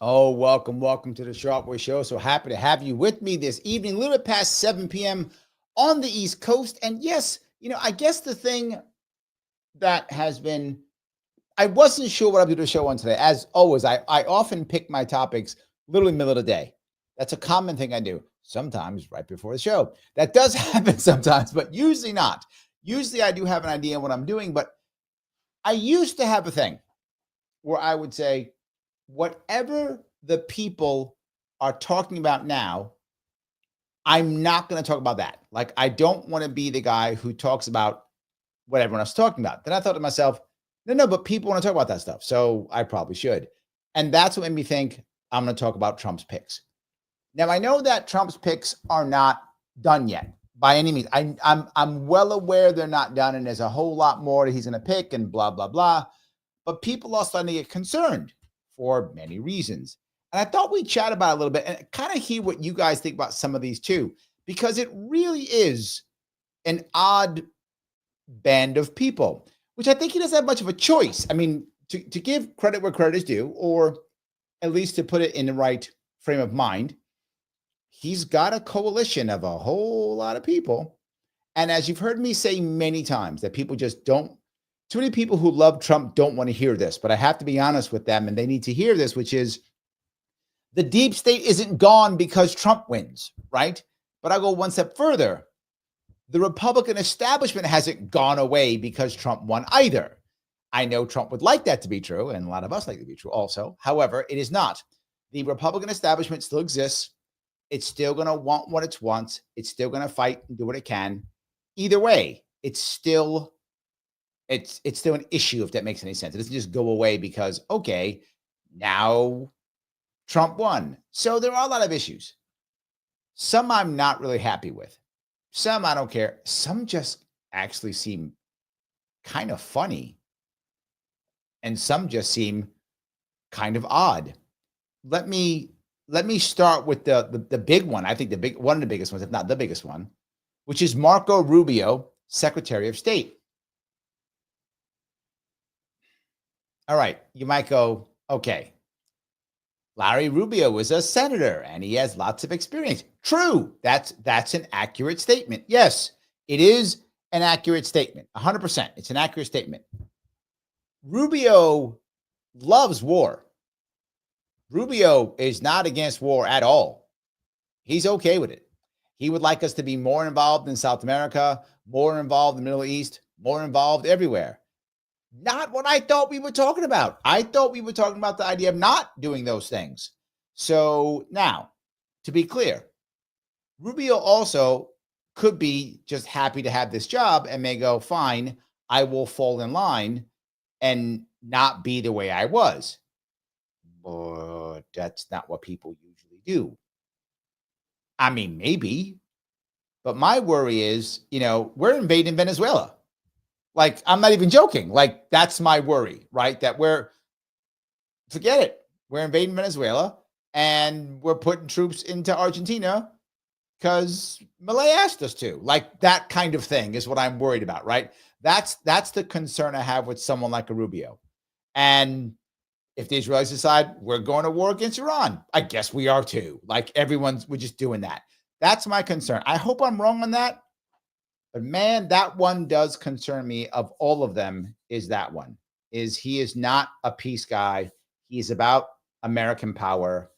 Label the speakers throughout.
Speaker 1: Oh, welcome to the Sharpe Way Show. So happy to have you with me this evening, a little bit past 7 p.m. on the East Coast. And yes, I guess the thing that has been, I wasn't sure what I'd do the show on today. As always, I often pick my topics literally middle of the day. That's a common thing I do, sometimes right before the show. That does happen sometimes, but usually not. Usually I do have an idea of what I'm doing, but I used to have a thing where I would say, whatever the people are talking about now, I'm not going to talk about that. Like, I don't want to be the guy who talks about what everyone else is talking about. Then I thought to myself, no, but people want to talk about that stuff. So I probably should. And that's what made me think I'm going to talk about Trump's picks. Now, I know that Trump's picks are not done yet by any means. I'm well aware they're not done, and there's a whole lot more that he's going to pick and blah, blah, blah. But people are starting to get concerned for many reasons. And I thought we'd chat about it a little bit and kind of hear what you guys think about some of these too, because it really is an odd band of people, which I think he doesn't have much of a choice. I mean, to give credit where credit is due, or at least to put it in the right frame of mind, he's got a coalition of a whole lot of people. And as you've heard me say many times, that people just don't, too many people who love Trump don't want to hear this, but I have to be honest with them, and they need to hear this, which is the deep state isn't gone because Trump wins, right? But I go one step further. The Republican establishment hasn't gone away because Trump won either. I know Trump would like that to be true, and a lot of us like it to be true also. However, it is not. The Republican establishment still exists. It's still going to want what it wants. It's still going to fight and do what it can. Either way, it's still an issue, if that makes any sense. It doesn't just go away because, okay, now Trump won. So there are a lot of issues. Some I'm not really happy with. Some I don't care. Some just actually seem kind of funny. And some just seem kind of odd. Let me start with the big one. I think one of the biggest ones, if not the biggest one, which is Marco Rubio, Secretary of State. All right, you might go, okay, Larry Rubio is a senator and he has lots of experience. True, that's an accurate statement. Yes, it is an accurate statement, 100%. It's an accurate statement. Rubio loves war. Rubio is not against war at all. He's okay with it. He would like us to be more involved in South America, more involved in the Middle East, more involved everywhere. Not what I thought we were talking about. I thought we were talking about the idea of not doing those things. So now, to be clear, Rubio also could be just happy to have this job and may go, fine, I will fall in line and not be the way I was. But that's not what people usually do. I mean, maybe. But my worry is, we're invading Venezuela. Like, I'm not even joking. Like, that's my worry, right? That forget it. We're invading Venezuela and we're putting troops into Argentina because Milei asked us to. Like, that kind of thing is what I'm worried about, right? That's the concern I have with someone like a Rubio. And if the Israelis decide we're going to war against Iran, I guess we are too. Like, we're just doing that. That's my concern. I hope I'm wrong on that. But man, that one does concern me. Of all of them, is that one. He is not a peace guy. He's about American power.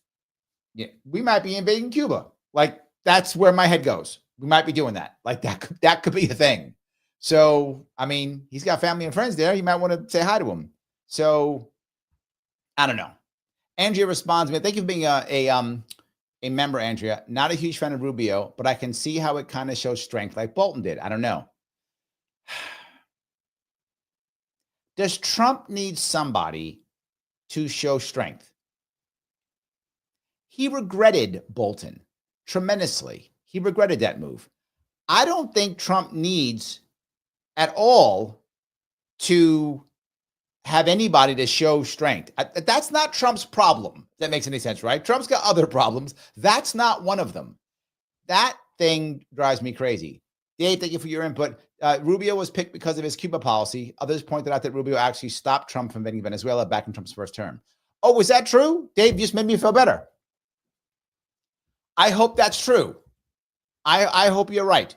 Speaker 1: Yeah, we might be invading Cuba. Like, that's where my head goes. We might be doing that. Like, that could be a thing. So, I mean, he's got family and friends there. You might want to say hi to him. So, I don't know. Andrea responds to me. Thank you for being a member, Andrea. Not a huge fan of Rubio, but I can see how it kind of shows strength like Bolton did. I don't know. Does Trump need somebody to show strength? He regretted Bolton tremendously. He regretted that move. I don't think Trump needs at all to have anybody to show strength. That's not Trump's problem. If that makes any sense, right? Trump's got other problems. That's not one of them. That thing drives me crazy. Dave, thank you for your input. Rubio was picked because of his Cuba policy. Others pointed out that Rubio actually stopped Trump from invading Venezuela back in Trump's first term. Oh, was that true? Dave just made me feel better. I hope that's true. I hope you're right.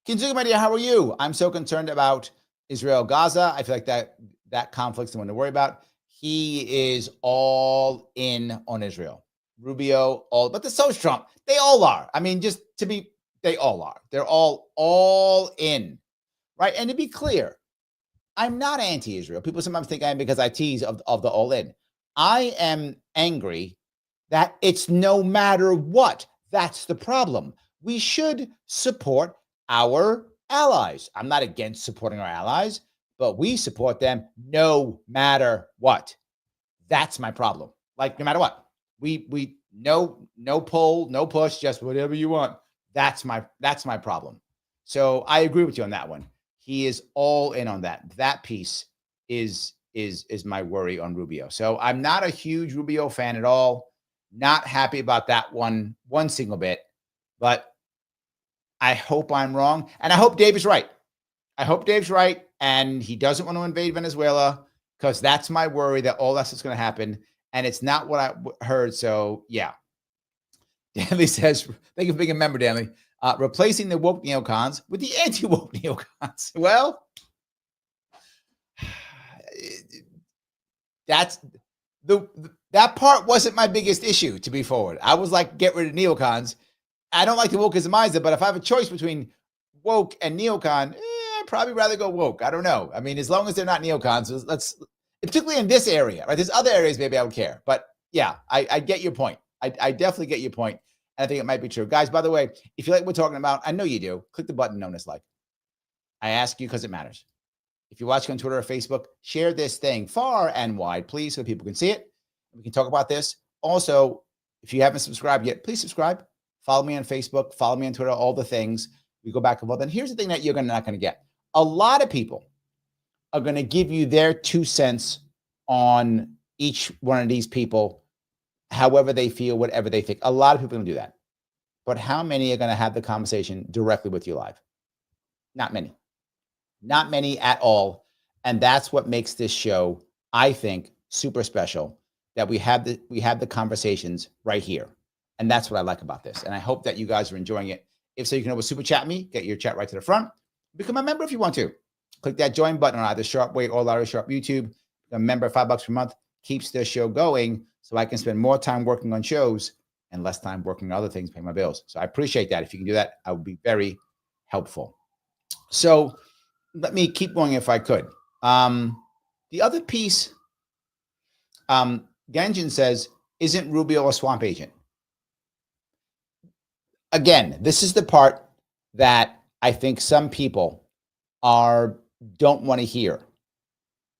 Speaker 1: Kinzuga, my dear, how are you? I'm so concerned about Israel, Gaza. I feel like that conflict's the one to worry about. He is all in on Israel. Rubio, but so is Trump. They all are. I mean, they all are. They're all in, right? And to be clear, I'm not anti-Israel. People sometimes think I am because I tease of the all in. I am angry that it's no matter what. That's the problem. We should support our allies. I'm not against supporting our allies, but we support them no matter what. That's my problem. Like, no matter what. We no pull, no push, just whatever you want. That's my problem. So I agree with you on that one. He is all in on that. That piece is my worry on Rubio. So I'm not a huge Rubio fan at all. Not happy about that one single bit, but I hope I'm wrong. And I hope Dave is right. I hope Dave's right. And he doesn't want to invade Venezuela, because that's my worry that all that's going to happen. And it's not what I heard. So yeah. Danley says, thank you for being a member, Danley. Replacing the woke neocons with the anti-woke neocons. Well, that's that part wasn't my biggest issue, to be forward. I was like, get rid of neocons. I don't like the wokeism either, but if I have a choice between woke and neocon, I'd probably rather go woke. I don't know. I mean, as long as they're not neocons, let's, particularly in this area, right? There's other areas maybe I would care, but yeah, I get your point. I definitely get your point. And I think it might be true. Guys, by the way, if you like what we're talking about, I know you do, click the button known as like. I ask you because it matters. If you're watching on Twitter or Facebook, share this thing far and wide, please, so people can see it. We can talk about this. Also, if you haven't subscribed yet, please subscribe. Follow me on Facebook. Follow me on Twitter, all the things. We go back and forth. And here's the thing that you're not going to get. A lot of people are going to give you their 2 cents on each one of these people, however they feel, whatever they think. A lot of people are going to do that. But how many are going to have the conversation directly with you live? Not many. Not many at all. And that's what makes this show, I think, super special, that we have the conversations right here. And that's what I like about this. And I hope that you guys are enjoying it. If so, you can always super chat me, get your chat right to the front. Become a member if you want to. Click that join button on either Sharpe Way or Larry Sharpe YouTube. A member, $5 per month, keeps the show going so I can spend more time working on shows and less time working on other things, paying my bills. So I appreciate that. If you can do that, I would be very helpful. So let me keep going if I could. The other piece, Genjin says, isn't Rubio a swamp agent? Again, this is the part that I think some people don't want to hear.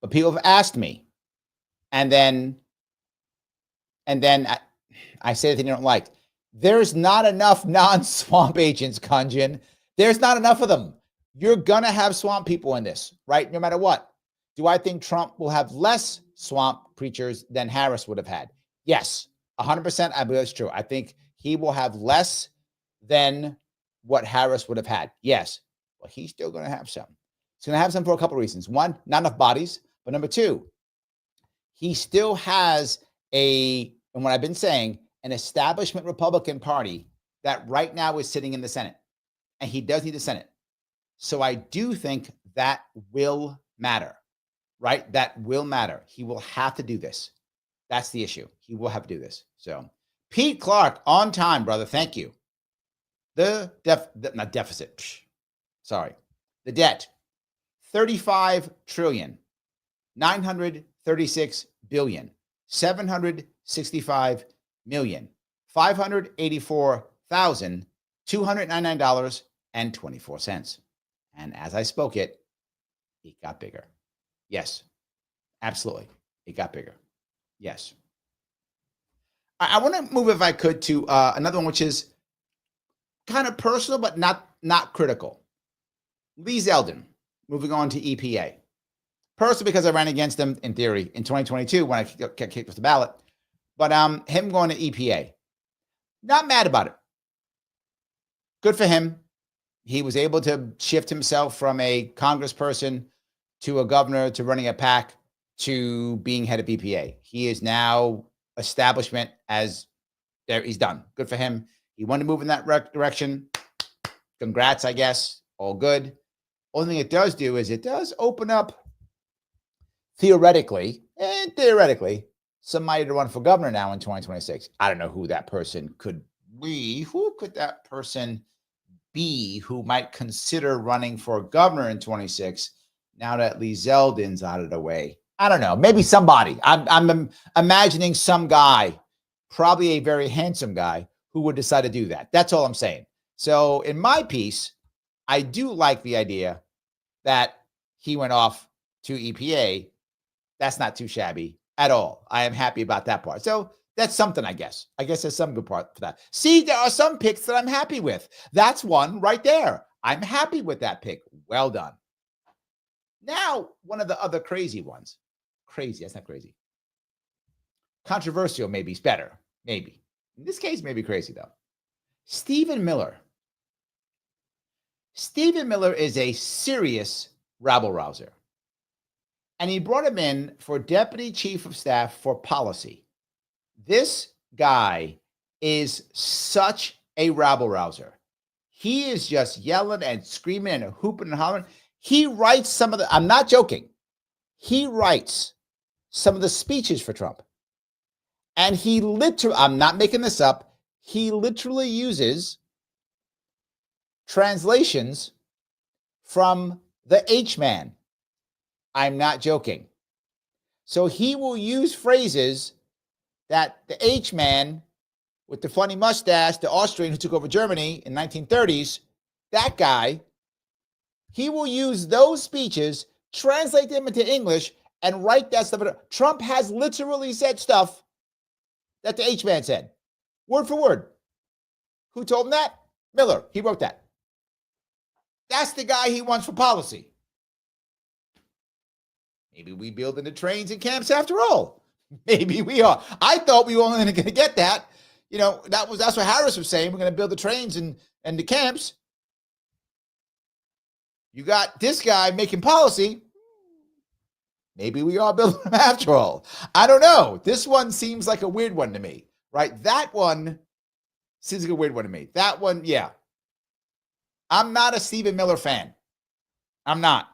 Speaker 1: But people have asked me, and then I say the thing you don't like. There's not enough non-swamp agents, Kanjin. There's not enough of them. You're going to have swamp people in this, right? No matter what. Do I think Trump will have less swamp preachers than Harris would have had? Yes, 100%. I believe that's true. I think he will have less than what Harris would have had. Yes, but he's still going to have some. He's going to have some for a couple of reasons. One, not enough bodies. But number two, he still has and what I've been saying, an establishment Republican Party that right now is sitting in the Senate. And he does need the Senate. So I do think that will matter, right? That will matter. He will have to do this. That's the issue. He will have to do this. So Pete Clark, on time, brother. Thank you. The debt, 35 trillion, 936 billion, 765 million, $584,299.24. And as I spoke it got bigger. Yes, absolutely. It got bigger. Yes. I want to move, if I could, to another one, which is kind of personal, but not critical. Lee Zeldin. moving on to EPA. Personally, because I ran against him in theory in 2022 when I got kicked off the ballot. But him going to EPA, not mad about it. Good for him. He was able to shift himself from a congressperson to a governor to running a PAC to being head of EPA. He is now establishment as there. He's done. Good for him. He wanted to move in that direction. Congrats, I guess. All good. Only thing it does do is it does open up theoretically, somebody to run for governor now in 2026. I don't know who that person could be. Who could that person be who might consider running for governor in 26 now that Zeldin's out of the way? I don't know. Maybe somebody. I'm imagining some guy, probably a very handsome guy, who would decide to do that. That's all I'm saying. So in my piece, I do like the idea that he went off to EPA. That's not too shabby at all. I am happy about that part. So that's something, I guess. I guess there's some good part for that. See, there are some picks that I'm happy with. That's one right there. I'm happy with that pick. Well done. Now, one of the other crazy ones. Crazy. That's not crazy. Controversial maybe is better. Maybe. In this case, maybe crazy, though. Stephen Miller. Stephen Miller is a serious rabble-rouser. And he brought him in for Deputy Chief of Staff for Policy. This guy is such a rabble-rouser. He is just yelling and screaming and hooping and hollering. He writes some of the, I'm not joking, he writes some of the speeches for Trump. And he literally, I'm not making this up, he literally uses translations from the H-Man. I'm not joking. So he will use phrases that the H-Man with the funny mustache, the Austrian who took over Germany in 1930s, that guy, he will use those speeches, translate them into English, and write that stuff. Trump has literally said stuff that the H-Man said, word for word. Who told him that? Miller. He wrote that. That's the guy he wants for policy. Maybe we building the trains and camps after all. Maybe we are. I thought we were only going to get that. You know, that's what Harris was saying. We're going to build the trains and the camps. You got this guy making policy. Maybe we are building them after all. I don't know. This one seems like a weird one to me, right? That one seems like a weird one to me. That one, yeah. I'm not a Stephen Miller fan. I'm not.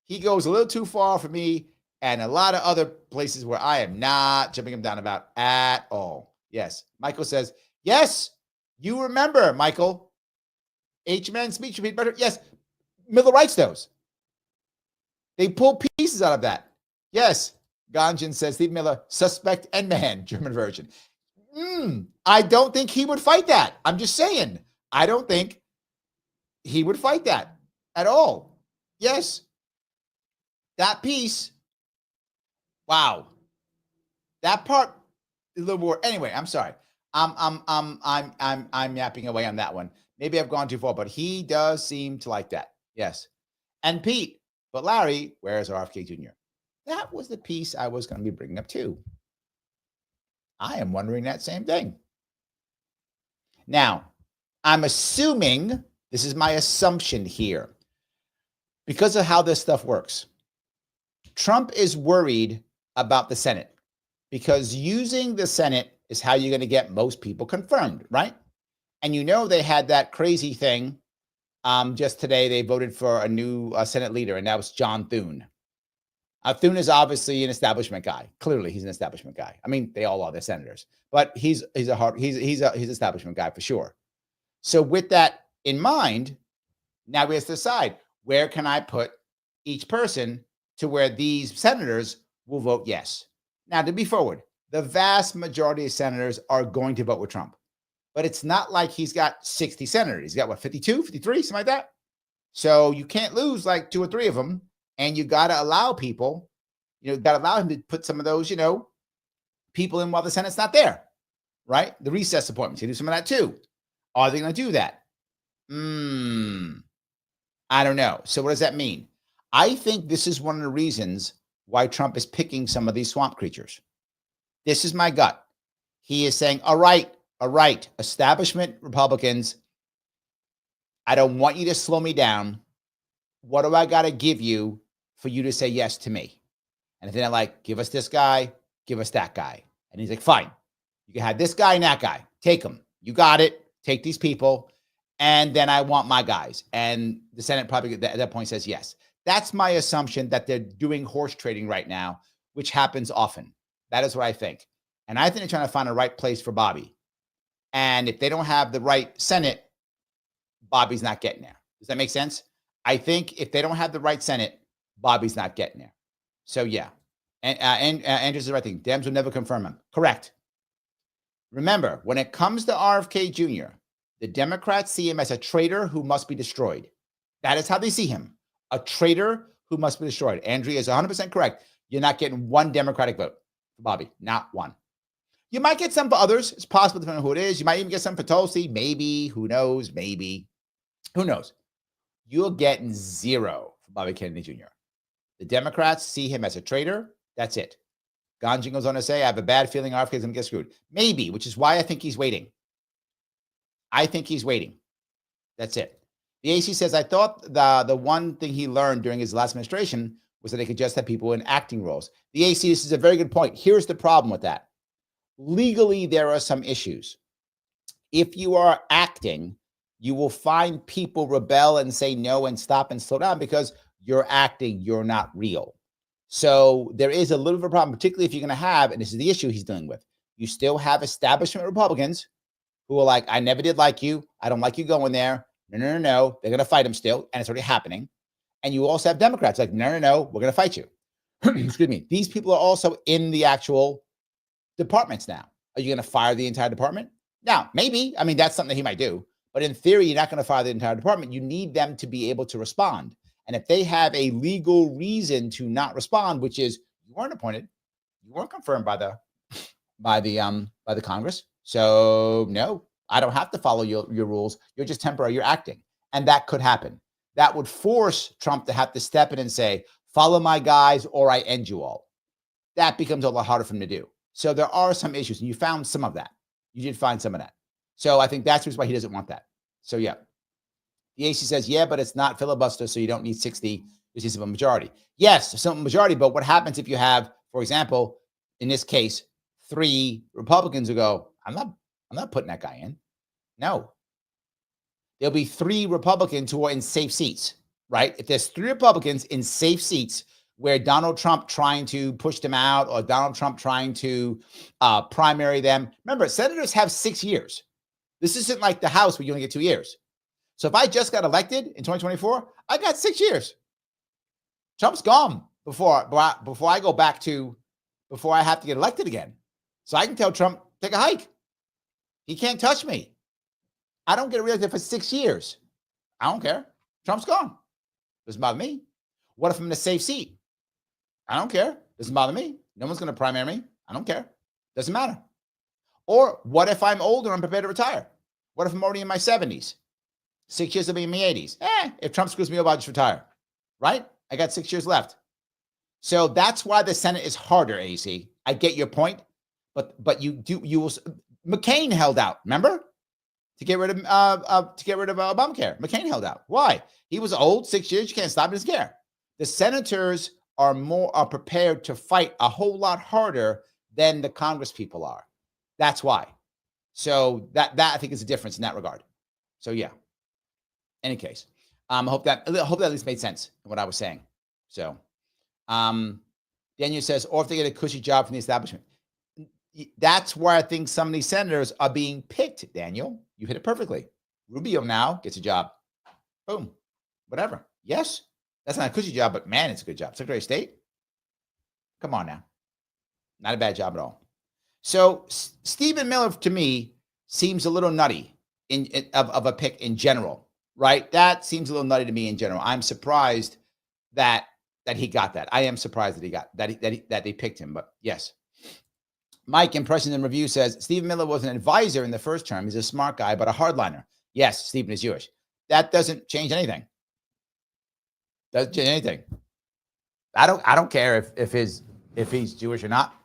Speaker 1: He goes a little too far for me and a lot of other places where I am not jumping him down about at all. Yes. Michael says, yes, you remember, Michael. H-Man speech would be better. Yes. Miller writes those. They pull pieces out of that. Yes. Ganjan says, Steve Miller, suspect and man, German version. I don't think he would fight that. I'm just saying. I don't think he would fight that at all. Yes. That piece, wow. That part a little more. Anyway, I'm sorry. I'm yapping away on that one. Maybe I've gone too far, but he does seem to like that. Yes. And Pete, but Larry, where's RFK Jr.? That was the piece I was going to be bringing up too. I am wondering that same thing. Now, I'm assuming, this is my assumption here, because of how this stuff works. Trump is worried about the Senate because using the Senate is how you're going to get most people confirmed, right? And you know they had that crazy thing. Just today, they voted for a new Senate leader, and that was John Thune. Thune is obviously an establishment guy. Clearly, he's an establishment guy. I mean, they all are. They're senators, but he's establishment guy for sure. So with that in mind, now we have to decide where can I put each person to where these senators will vote yes. Now, to be forward, the vast majority of senators are going to vote with Trump. But it's not like he's got 60 senators. He's got, what, 52, 53, something like that? So you can't lose like 2 or 3 of them. And you got to allow people, got to allow him to put some of those, people in while the Senate's not there, right? The recess appointments. You do some of that too. Are they going to do that? I don't know. So what does that mean? I think this is one of the reasons why Trump is picking some of these swamp creatures. This is my gut. He is saying, all right, establishment Republicans, I don't want you to slow me down. What do I got to give you for you to say yes to me? And if they're like, give us this guy, give us that guy. And he's like, fine, you can have this guy and that guy. Take them. You got it. Take these people. And then I want my guys. And the Senate probably at that point says yes. That's my assumption, that they're doing horse trading right now, which happens often. That is what I think. And I think they're trying to find a right place for Bobby. And if they don't have the right Senate, Bobby's not getting there. Does that make sense? I think if they don't have the right Senate, Bobby's not getting there. So yeah. And Andrew's the right thing. Dems will never confirm him. Correct. Remember, when it comes to RFK Jr., the Democrats see him as a traitor who must be destroyed. That is how they see him. A traitor who must be destroyed. Andrea is 100% correct. You're not getting one Democratic vote for Bobby. Not one. You might get some for others. It's possible, depending on who it is. You might even get some for Tulsi. Maybe. Who knows? Maybe. Who knows? You're getting zero for Bobby Kennedy Jr. The Democrats see him as a traitor. That's it. Ganji goes on to say, I have a bad feeling RFK is going to get screwed. Maybe, which is why I think he's waiting. I think he's waiting. That's it. The AC says, I thought the one thing he learned during his last administration was that they could just have people in acting roles. The AC, this is a very good point. Here's the problem with that. Legally, there are some issues. If you are acting, you will find people rebel and say no and stop and slow down because you're acting, you're not real. So there is a little bit of a problem, particularly if you're going to have, and this is the issue he's dealing with, you still have establishment Republicans who are like, I never did like you. I don't like you going there. No. They're going to fight him still, and it's already happening. And you also have Democrats like, no, we're going to fight you. Excuse me. These people are also in the actual departments now. Are you going to fire the entire department? Now, maybe. I mean, that's something he might do. But in theory, you're not going to fire the entire department. You need them to be able to respond. And if they have a legal reason to not respond, which is you weren't appointed, you weren't confirmed by the Congress. So no, I don't have to follow your rules. You're just temporary. You're acting. And that could happen. That would force Trump to have to step in and say, follow my guys or I end you all. That becomes a lot harder for him to do. So there are some issues, and you found some of that. You did find some of that. So I think that's why he doesn't want that. So yeah. The AC says, yeah, but it's not filibuster, so you don't need 60. This is a majority. Yes, a simple majority, but what happens if you have, for example, in this case, 3 Republicans who go, I'm not putting that guy in. No. There'll be 3 Republicans who are in safe seats, right? If there's 3 Republicans in safe seats where Donald Trump trying to push them out or Donald Trump trying to primary them. Remember, senators have 6 years. This isn't like the House where you only get 2 years. So if I just got elected in 2024, I got 6 years. Trump's gone before I go back to, before I have to get elected again. So I can tell Trump, take a hike. He can't touch me. I don't get reelected for 6 years. I don't care. Trump's gone. Doesn't bother me. What if I'm in a safe seat? I don't care. Doesn't bother me. No one's going to primary me. I don't care. Doesn't matter. Or what if I'm older and I'm prepared to retire? What if I'm already in my 70s? 6 years will be in my 80s. If Trump screws me over, I'll just retire. Right? I got 6 years left. So that's why the Senate is harder, AC. I get your point. But you will. McCain held out, remember? To get rid of Obamacare. McCain held out. Why? He was old, 6 years. You can't stop his care. The senators are prepared to fight a whole lot harder than the Congress people are. That's why. So that I think is a difference in that regard. So yeah. Any case, I hope that at least made sense in what I was saying. So, Daniel says, or if they get a cushy job from the establishment. That's why I think some of these senators are being picked, Daniel. You hit it perfectly. Rubio now gets a job. Boom. Whatever. Yes. That's not a cushy job, but man, it's a good job. Secretary of State. Come on now. Not a bad job at all. So Stephen Miller, to me, seems a little nutty of a pick in general, right? That seems a little nutty to me in general. I'm surprised that he got that. I am surprised that he got that they picked him, but yes. Mike, Impressions and Review says, Stephen Miller was an advisor in the first term. He's a smart guy, but a hardliner. Yes, Stephen is Jewish. That doesn't change anything. Doesn't change anything. I don't care if he's Jewish or not.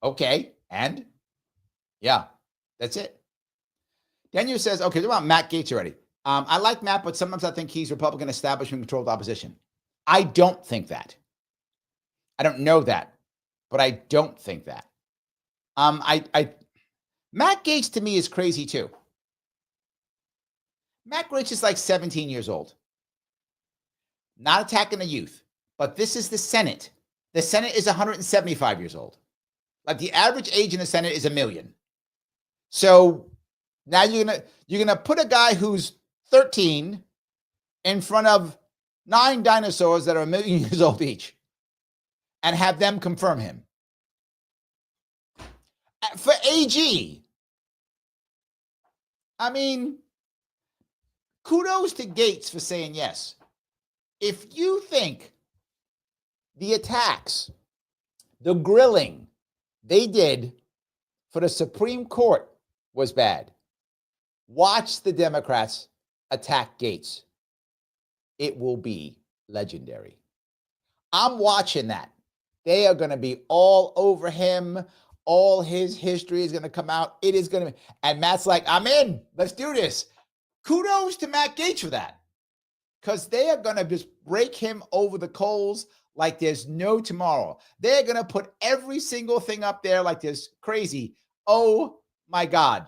Speaker 1: Okay, and yeah, that's it. Daniel says, okay, what about Matt Gaetz already? I like Matt, but sometimes I think he's Republican establishment controlled opposition. I don't think that. I don't know that, but I don't think that. Matt Gaetz to me is crazy too. Matt Gaetz is like 17 years old. Not attacking the youth, but this is the Senate. The Senate is 175 years old. Like the average age in the Senate is 1 million. So now you're gonna put a guy who's 13 in front of 9 dinosaurs that are 1 million years old each, and have them confirm him for AG. I mean, kudos to Gaetz for saying yes. If you think the attacks, the grilling they did for the Supreme Court was bad, watch the Democrats attack Gaetz. It will be legendary. I'm watching that. They are going to be all over him. All his history is going to come out. It is going to be, and Matt's like, I'm in. Let's do this. Kudos to Matt Gaetz for that, because they are going to just break him over the coals like there's no tomorrow. They're going to put every single thing up there like this crazy. Oh my God.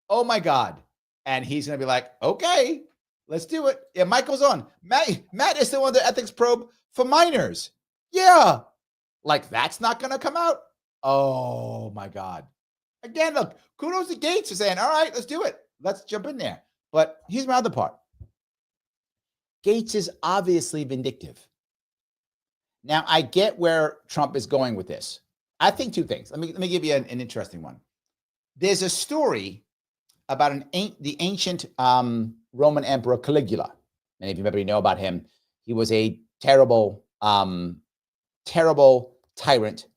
Speaker 1: Oh my God. And he's going to be like, okay, let's do it. Yeah, Mike goes on. Matt is still on the ethics probe for minors. Yeah. Like that's not going to come out. Oh my God. Again, look, kudos to Gaetz for saying, all right, let's do it. Let's jump in there. But here's my other part. Gaetz is obviously vindictive. Now, I get where Trump is going with this. I think 2 things. Let me give you an interesting one. There's a story about the ancient Roman Emperor Caligula. Many of you maybe know about him. He was a terrible, terrible tyrant,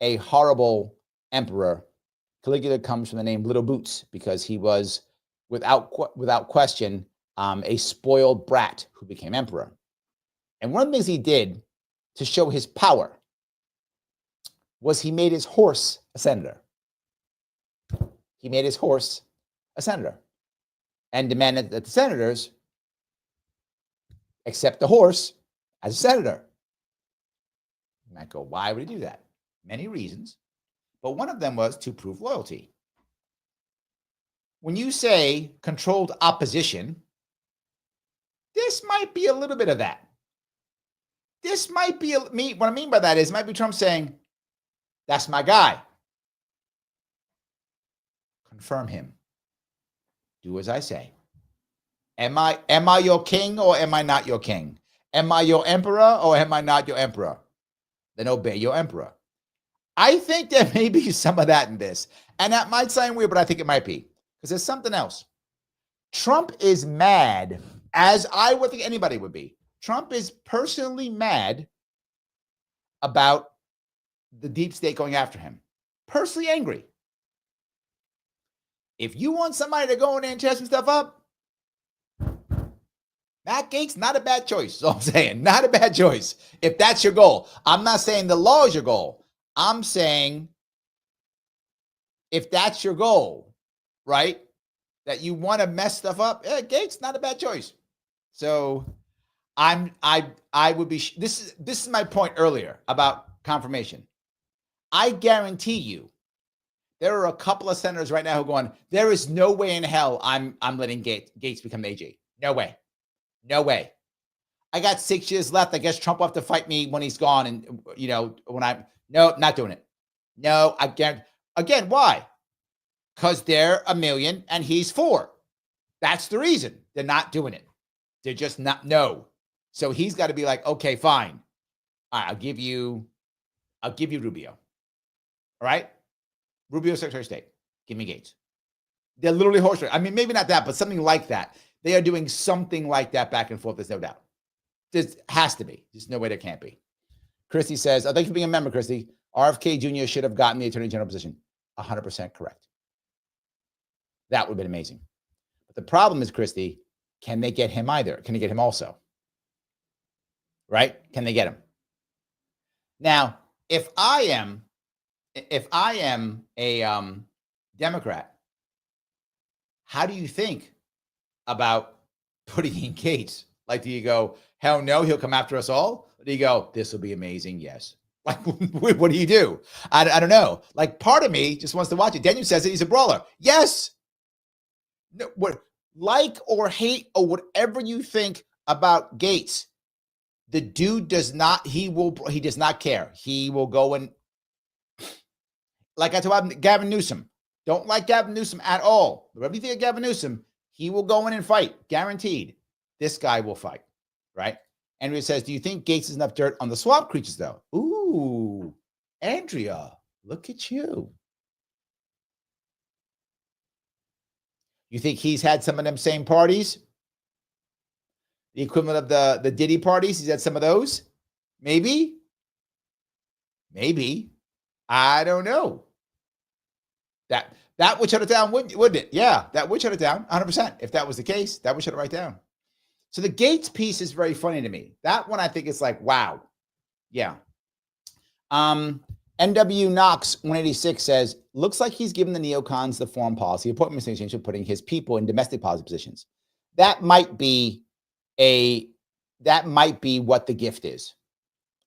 Speaker 1: a horrible emperor. Caligula comes from the name Little Boots because he was, without question, a spoiled brat who became emperor. And one of the things he did to show his power was he made his horse a senator. He made his horse a senator and demanded that the senators accept the horse as a senator. You might go, why would he do that? Many reasons, but one of them was to prove loyalty. When you say controlled opposition, this might be a little bit of that. This might be what I mean by that is, it might be Trump saying, that's my guy. Confirm him. Do as I say. Am I your king or am I not your king? Am I your emperor or am I not your emperor? Then obey your emperor. I think there may be some of that in this. And that might sound weird, but I think it might be. Because there's something else. Trump is mad, as I would think anybody would be. Trump is personally mad about the deep state going after him. Personally angry. If you want somebody to go in there and tear some stuff up, Matt Gaetz, not a bad choice. That's all I'm saying. Not a bad choice. If that's your goal. I'm not saying the law is your goal. I'm saying if that's your goal, right? That you want to mess stuff up, Gaetz, not a bad choice. So I would be, this is my point earlier about confirmation. I guarantee you, there are a couple of senators right now who are going, there is no way in hell I'm letting Gaetz become the AG. No way. No way. I got 6 years left. I guess Trump will have to fight me when he's gone. And, no, not doing it. No, I guarantee. Again, why? Because they're 1 million and he's 4. That's the reason they're not doing it. They're just not, no. So he's got to be like, okay, fine. All right, I'll give you Rubio. All right? Rubio, Secretary of State. Give me Gaetz. They're literally horse race. I mean, maybe not that, but something like that. They are doing something like that back and forth. There's no doubt. There has to be. There's no way there can't be. Christy says, thank you for being a member, Christy. RFK Jr. should have gotten the Attorney General position. 100% correct. That would have been amazing. But the problem is, Christy, can they get him either? Can they get him also? right? Can they get him? Now, if I am a Democrat, how do you think about putting in Gaetz? Like, do you go, hell no, he'll come after us all? Or do you go, this will be amazing? Yes. Like, what do you do? I don't know. Like, part of me just wants to watch it. Daniel says that he's a brawler. Yes. No, what, like or hate or whatever you think about Gaetz, the dude does not, he does not care. He will go and, like I told Gavin Newsom, don't like Gavin Newsom at all. Whatever you think of Gavin Newsom, he will go in and fight, guaranteed. This guy will fight, right? Andrea says, do you think Gaetz is enough dirt on the swamp creatures, though? Ooh, Andrea, look at you. You think he's had some of them same parties? The equivalent of the Diddy parties? He's had some of those? Maybe. I don't know. That would shut it down, wouldn't it? Yeah, that would shut it down 100%. If that was the case, that would shut it right down. So the Gaetz piece is very funny to me. That one I think is like, wow. Yeah. NW Knox 186 says, looks like he's given the neocons the foreign policy appointment distinction, putting his people in domestic policy positions. That might be what the gift is,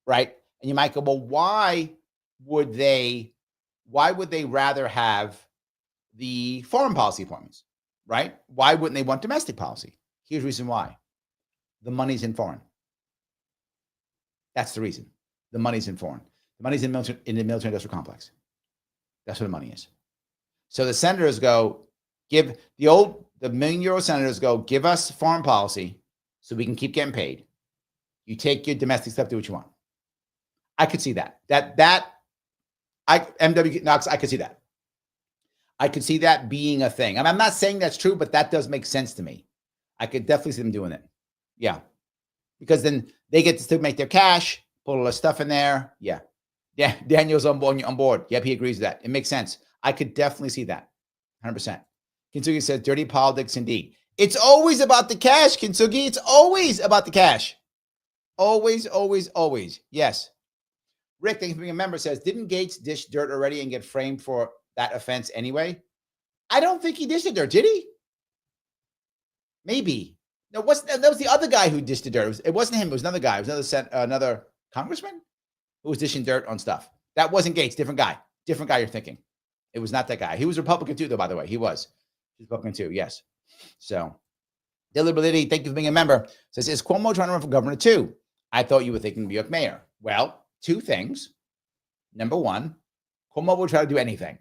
Speaker 1: right? And you might go, well, why would they rather have the foreign policy appointments, right? Why wouldn't they want domestic policy? Here's the reason why. The money's in foreign. That's the reason. The money's in foreign. The money's in the military industrial complex. That's where the money is. So the senators go, the $1 million senators go, give us foreign policy so we can keep getting paid. You take your domestic stuff, do what you want. I could see that. MW Knox, I could see that. I could see that being a thing. I'm not saying that's true, but that does make sense to me. I could definitely see them doing it. Yeah. Because then they get to still make their cash, put all the stuff in there. Yeah. Yeah. Daniel's on board. Yep, he agrees with that. It makes sense. I could definitely see that. 100%. Kintsugi says, dirty politics indeed. It's always about the cash, Kintsugi. It's always about the cash. Always, always, always. Yes. Rick, thanks for being a member, says, didn't Gaetz dish dirt already and get framed for that offense anyway? I don't think he dished the dirt, did he? Maybe. No, that was the other guy who dished the dirt. It wasn't him. It was another guy. It was another congressman who was dishing dirt on stuff. That wasn't Gaetz. Different guy. Different guy you're thinking. It was not that guy. He was Republican too, though, by the way. He was Republican too, yes. So, Deliberability, thank you for being a member, says, is Cuomo trying to run for governor too? I thought you were thinking New York mayor. Well, two things. Number one, Cuomo will try to do anything.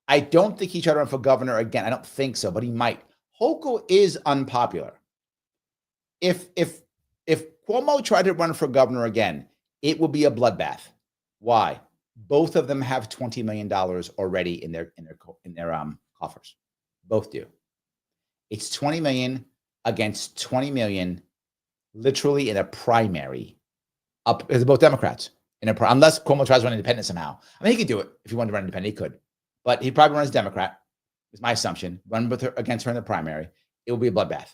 Speaker 1: I don't think he tried to run for governor again. I don't think so, but he might. Hochul is unpopular. If Cuomo tried to run for governor again, it will be a bloodbath. Why? Both of them have $20 million already in their coffers. Both do. It's 20 million against 20 million, literally in a primary. They're both Democrats. Unless Cuomo tries to run independent somehow. I mean, he could do it if he wanted to run independent. He could, but he'd probably run as Democrat. Is my assumption. Run against her in the primary. It will be a bloodbath.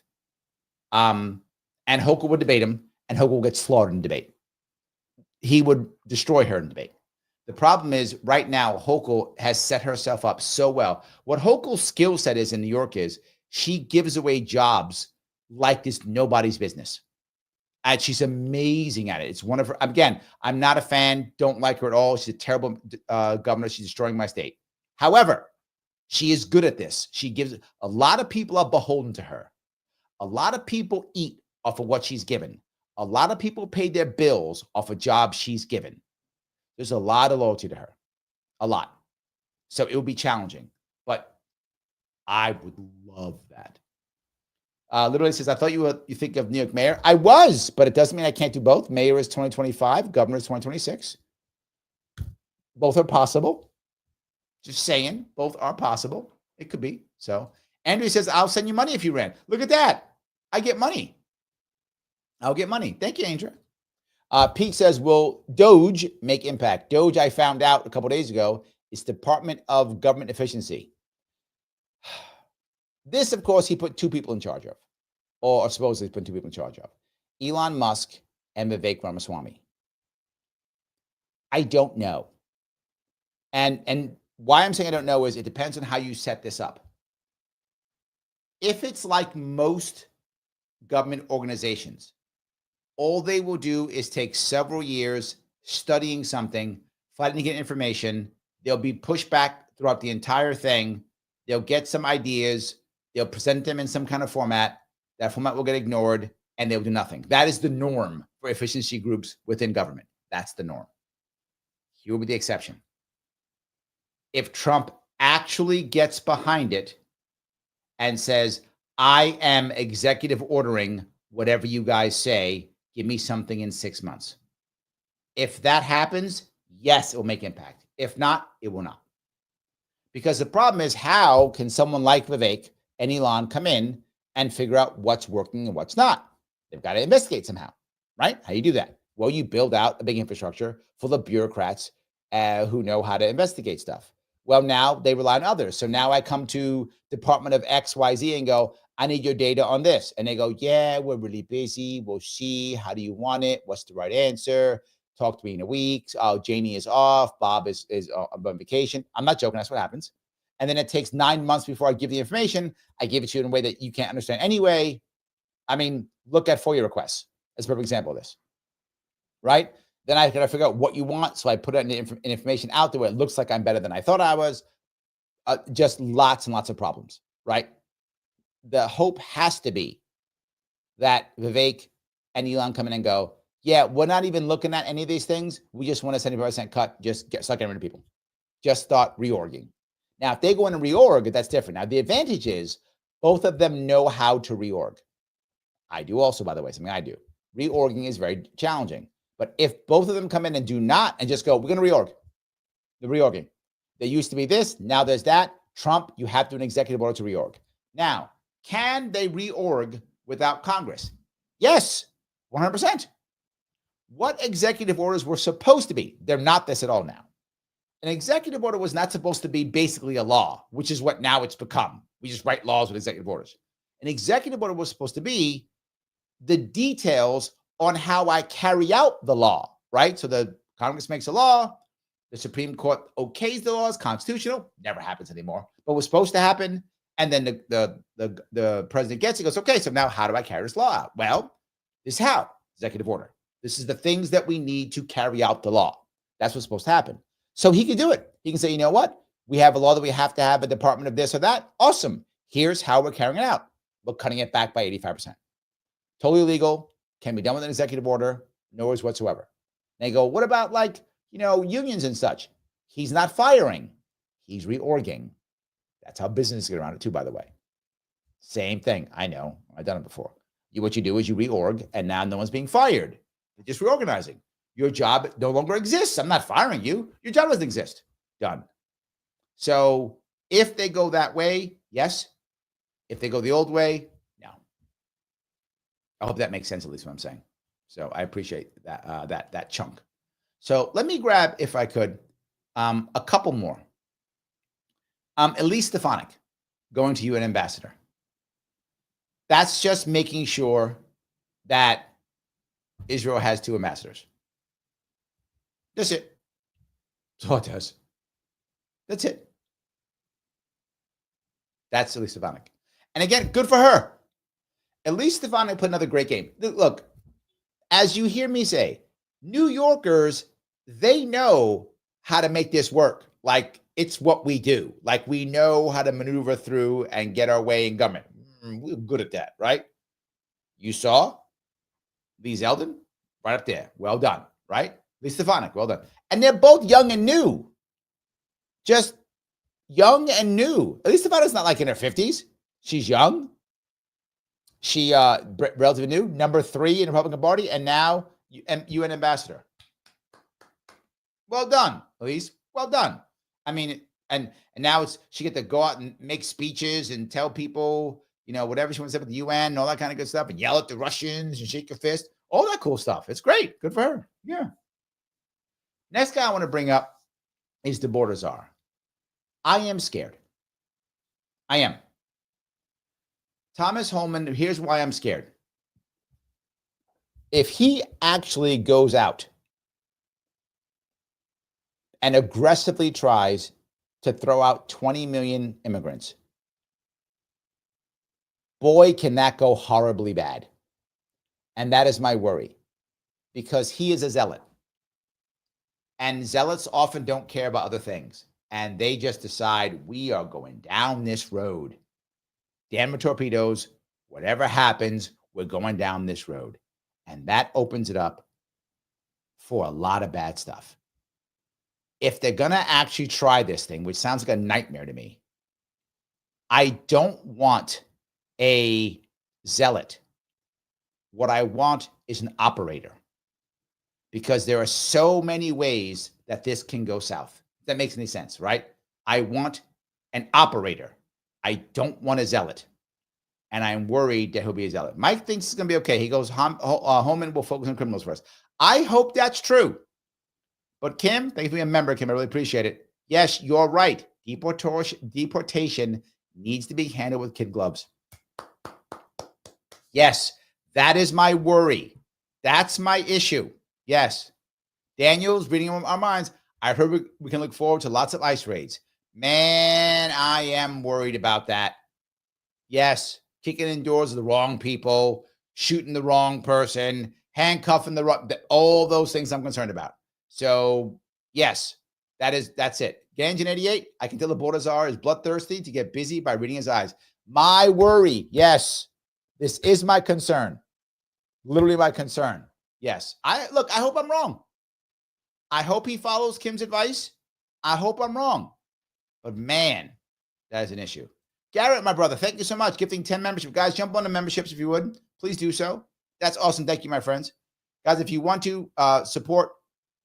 Speaker 1: And Hochul would debate him, and Hochul will get slaughtered in debate. He would destroy her in debate. The problem is right now, Hochul has set herself up so well. What Hochul's skill set is in New York is she gives away jobs like it's nobody's business. And she's amazing at it. It's one of her, again, I'm not a fan, don't like her at all. She's a terrible governor. She's destroying my state. However, she is good at this. She gives, a lot of people are beholden to her. A lot of people eat off of what she's given. A lot of people pay their bills off a job she's given. There's a lot of loyalty to her. A lot. So it will be challenging. But I would love that. Literally says, I thought you think of New York mayor. I was, but it doesn't mean I can't do both. Mayor is 2025, governor is 2026. Both are possible. Just saying, both are possible. It could be. So Andrew says, I'll send you money if you ran. Look at that. I get money. I'll get money. Thank you, Andrew. Pete says, will Doge make impact? Doge, I found out a couple of days ago, is Department of Government Efficiency. This, of course, he put two people in charge of, or supposedly put two people in charge of. Elon Musk and Vivek Ramaswamy? I don't know. And why I'm saying I don't know is it depends on how you set this up. If it's like most government organizations, all they will do is take several years studying something, fighting to get information. They'll be pushed back throughout the entire thing. They'll get some ideas. They'll present them in some kind of format. That format will get ignored, and they'll do nothing. That is the norm for efficiency groups within government. That's the norm. Here will be the exception. If Trump actually gets behind it and says, I am executive ordering whatever you guys say, give me something in 6 months. If that happens, yes, it will make impact. If not, it will not. Because the problem is, how can someone like Vivek and Elon come in and figure out what's working and what's not? They've got to investigate somehow, right? How do you do that? Well, you build out a big infrastructure full of bureaucrats who know how to investigate stuff. Well, now they rely on others. So now I come to Department of XYZ and go, I need your data on this. And they go, yeah, we're really busy. We'll see. How do you want it? What's the right answer? Talk to me in a week. Oh, Janie is off. Bob is on vacation. I'm not joking. That's what happens. And then it takes 9 months before I give the information. I give it to you in a way that you can't understand anyway. I mean, look at FOIA requests. That's a perfect example of this, right? Then I got to figure out what you want. So I put in information out there where it looks like I'm better than I thought I was. Just lots and lots of problems, right? The hope has to be that Vivek and Elon come in and go, yeah, we're not even looking at any of these things. We just want a 75% cut. Just start getting rid of people. Just start reorging. Now, if they go in and reorg, that's different. Now, the advantage is both of them know how to reorg. I do also, by the way, something I do. Reorging is very challenging. But if both of them come in and do not and just go, we're going to reorg. The reorging. There used to be this. Now there's that. Trump, you have to do an executive order to reorg. Now, can they reorg without Congress? Yes, 100%. What executive orders were supposed to be? They're not this at all now. An executive order was not supposed to be basically a law, which is what now it's become. We just write laws with executive orders. An executive order was supposed to be the details on how I carry out the law, right? So the Congress makes a law, the Supreme Court okays the laws, constitutional, never happens anymore, but was supposed to happen. And then the president gets it, goes, okay, so now how do I carry this law out? Well, this is how, executive order. This is the things that we need to carry out the law. That's what's supposed to happen. So he can do it. He can say, you know what? We have a law that we have to have a department of this or that. Awesome. Here's how we're carrying it out. We're cutting it back by 85%. Totally legal. Can be done with an executive order. No worries whatsoever. They go, what about like, unions and such? He's not firing. He's reorging. That's how business get around it too, by the way. Same thing. I know. I've done it before. What you do is you reorg, and now no one's being fired. You're just reorganizing. Your job no longer exists. I'm not firing you. Your job doesn't exist. Done. So if they go that way, yes. If they go the old way, no. I hope that makes sense, at least what I'm saying. So I appreciate that that chunk. So let me grab, if I could, a couple more. Elise Stefanik, going to UN ambassador. That's just making sure that Israel has 2 ambassadors. That's it. That's all it does. That's it. That's Elise Stefanik. And again, good for her. Elise Stefanik put another great game. Look, as you hear me say, New Yorkers, they know how to make this work. Like, it's what we do. Like, we know how to maneuver through and get our way in government. We're good at that, right? You saw Lee Zeldin right up there. Well done, right? Lee Stefanik, well done. And they're both young and new. Just young and new. Lee Stefanik's not like in her 50s. She's young. She relatively new, number 3 in the Republican Party, and now UN ambassador. Well done, Elise. Well done. I mean, and now she get to go out and make speeches and tell people, whatever she wants to say with the UN and all that kind of good stuff, and yell at the Russians and shake your fist, all that cool stuff. It's great. Good for her. Yeah. Next guy I want to bring up is the border czar. I am scared. I am. Thomas Homan, here's why I'm scared. if he actually goes out and aggressively tries to throw out 20 million immigrants, boy, can that go horribly bad. And that is my worry, because he is a zealot. And zealots often don't care about other things. And they just decide, we are going down this road. Damn the torpedoes. Whatever happens, we're going down this road. And that opens it up for a lot of bad stuff. If they're going to actually try this thing, which sounds like a nightmare to me, I don't want a zealot. What I want is an operator, because there are so many ways that this can go south. If that makes any sense, right? I want an operator. I don't want a zealot. And I'm worried that he'll be a zealot. Mike thinks it's going to be okay. He goes, Homan will focus on criminals first. I hope that's true. But Kim, thank you for being a member, Kim. I really appreciate it. Yes, you're right. Deportation needs to be handled with kid gloves. Yes, that is my worry. That's my issue. Yes. Daniel's reading our minds. I heard we can look forward to lots of ICE raids. Man, I am worried about that. Yes, kicking in doors of the wrong people, shooting the wrong person, handcuffing the wrong, all those things I'm concerned about. So, yes, that's it. Ganjan 88, I can tell the Baltazar is bloodthirsty to get busy by reading his eyes. My worry, yes, this is my concern. Literally my concern. Yes. I hope I'm wrong. I hope he follows Kim's advice. I hope I'm wrong. But man, that is an issue. Garrett, my brother, thank you so much. Gifting 10 membership. Guys, jump on the memberships if you would. Please do so. That's awesome. Thank you, my friends. Guys, if you want to support,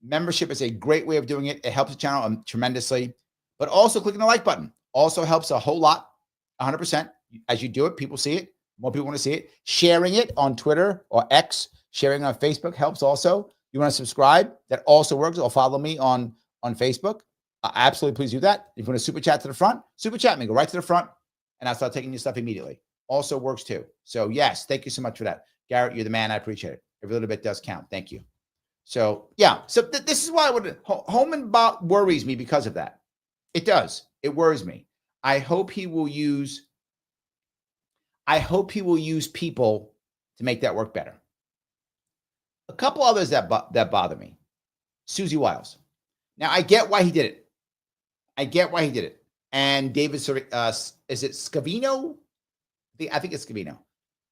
Speaker 1: membership is a great way of doing it. It helps the channel tremendously. But also clicking the like button also helps a whole lot, 100%. As you do it, people see it. More people want to see it. Sharing it on Twitter or X, sharing on Facebook helps also. You want to subscribe? That also works. Or follow me on Facebook. Absolutely, please do that. If you want to super chat to the front, super chat me. Go right to the front, and I'll start taking your stuff immediately. Also works too. So yes, thank you so much for that. Garrett, you're the man. I appreciate it. Every little bit does count. Thank you. So yeah, so this is why Homan worries me because of that. It does. It worries me. I hope he will use people to make that work better. A couple others that bother me. Susie Wiles. Now I get why he did it. And David, is it Scavino? I think it's Scavino.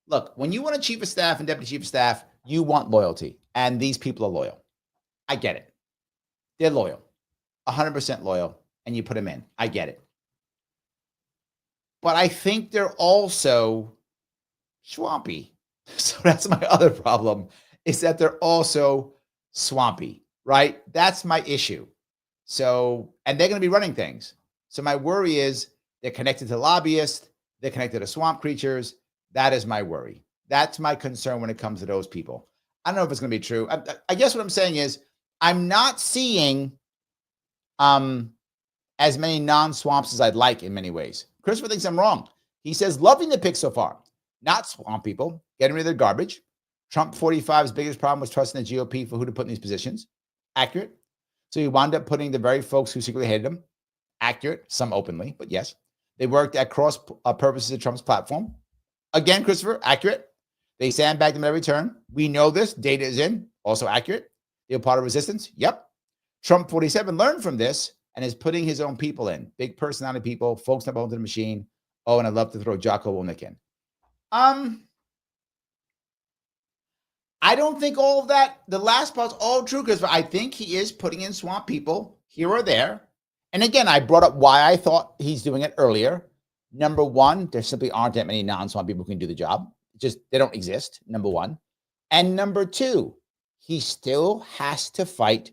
Speaker 1: Look, when you want a chief of staff and deputy chief of staff, you want loyalty. And these people are loyal. I get it. They're loyal. 100% loyal. And you put them in. I get it. But I think they're also swampy. So that's my other problem, is that they're also swampy, right? That's my issue. So, and they're going to be running things. So my worry is they're connected to lobbyists. They're connected to swamp creatures. That is my worry. That's my concern when it comes to those people. I don't know if it's going to be true. I guess what I'm saying is I'm not seeing as many non-swamps as I'd like in many ways. Christopher thinks I'm wrong. He says, loving the pick so far. Not swamp people. Getting rid of their garbage. Trump 45's biggest problem was trusting the GOP for who to put in these positions. Accurate. So he wound up putting the very folks who secretly hated him. Accurate. Some openly, but yes. They worked at cross purposes of Trump's platform. Again, Christopher, accurate. They sandbagged him at every turn. We know this. Data is in. Also accurate. They were part of resistance. Yep. Trump 47 learned from this and is putting his own people in. Big personality people, folks not belong to the machine. Oh, and I'd love to throw Jocko Willink in. I don't think all of that, the last part's all true, because I think he is putting in swamp people here or there. And again, I brought up why I thought he's doing it earlier. Number one, there simply aren't that many non-swamp people who can do the job. Just, they don't exist, number one. And number two, he still has to fight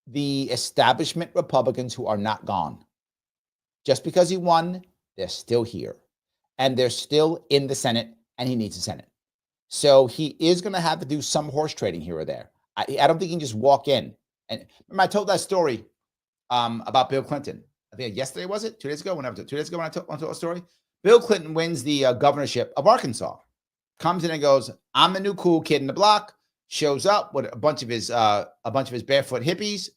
Speaker 1: the establishment Republicans who are not gone. Just because he won, they're still here. And they're still in the Senate, and he needs the Senate. So he is going to have to do some horse trading here or there. I don't think he can just walk in. And remember, I told that story about Bill Clinton. I think yesterday, was it? 2 days ago? 2 days ago when I told a story? Bill Clinton wins the governorship of Arkansas. comes in and goes, I'm the new cool kid in the block, shows up with a bunch of his barefoot hippies.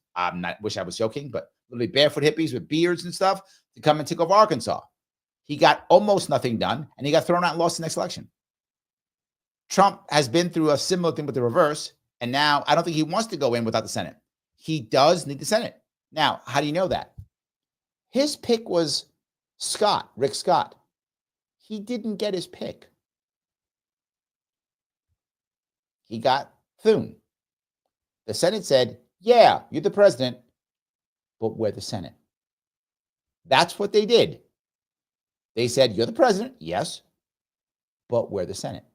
Speaker 1: Wish I was joking, but literally barefoot hippies with beards and stuff to come and take over Arkansas. He got almost nothing done, and he got thrown out and lost the next election. Trump has been through a similar thing with the reverse, and now I don't think he wants to go in without the Senate. He does need the Senate. Now, how do you know that? His pick was Rick Scott. He didn't get his pick. He got Thune. The Senate said, yeah, you're the president, but we're the Senate. That's what they did. They said, you're the president, yes, but we're the Senate.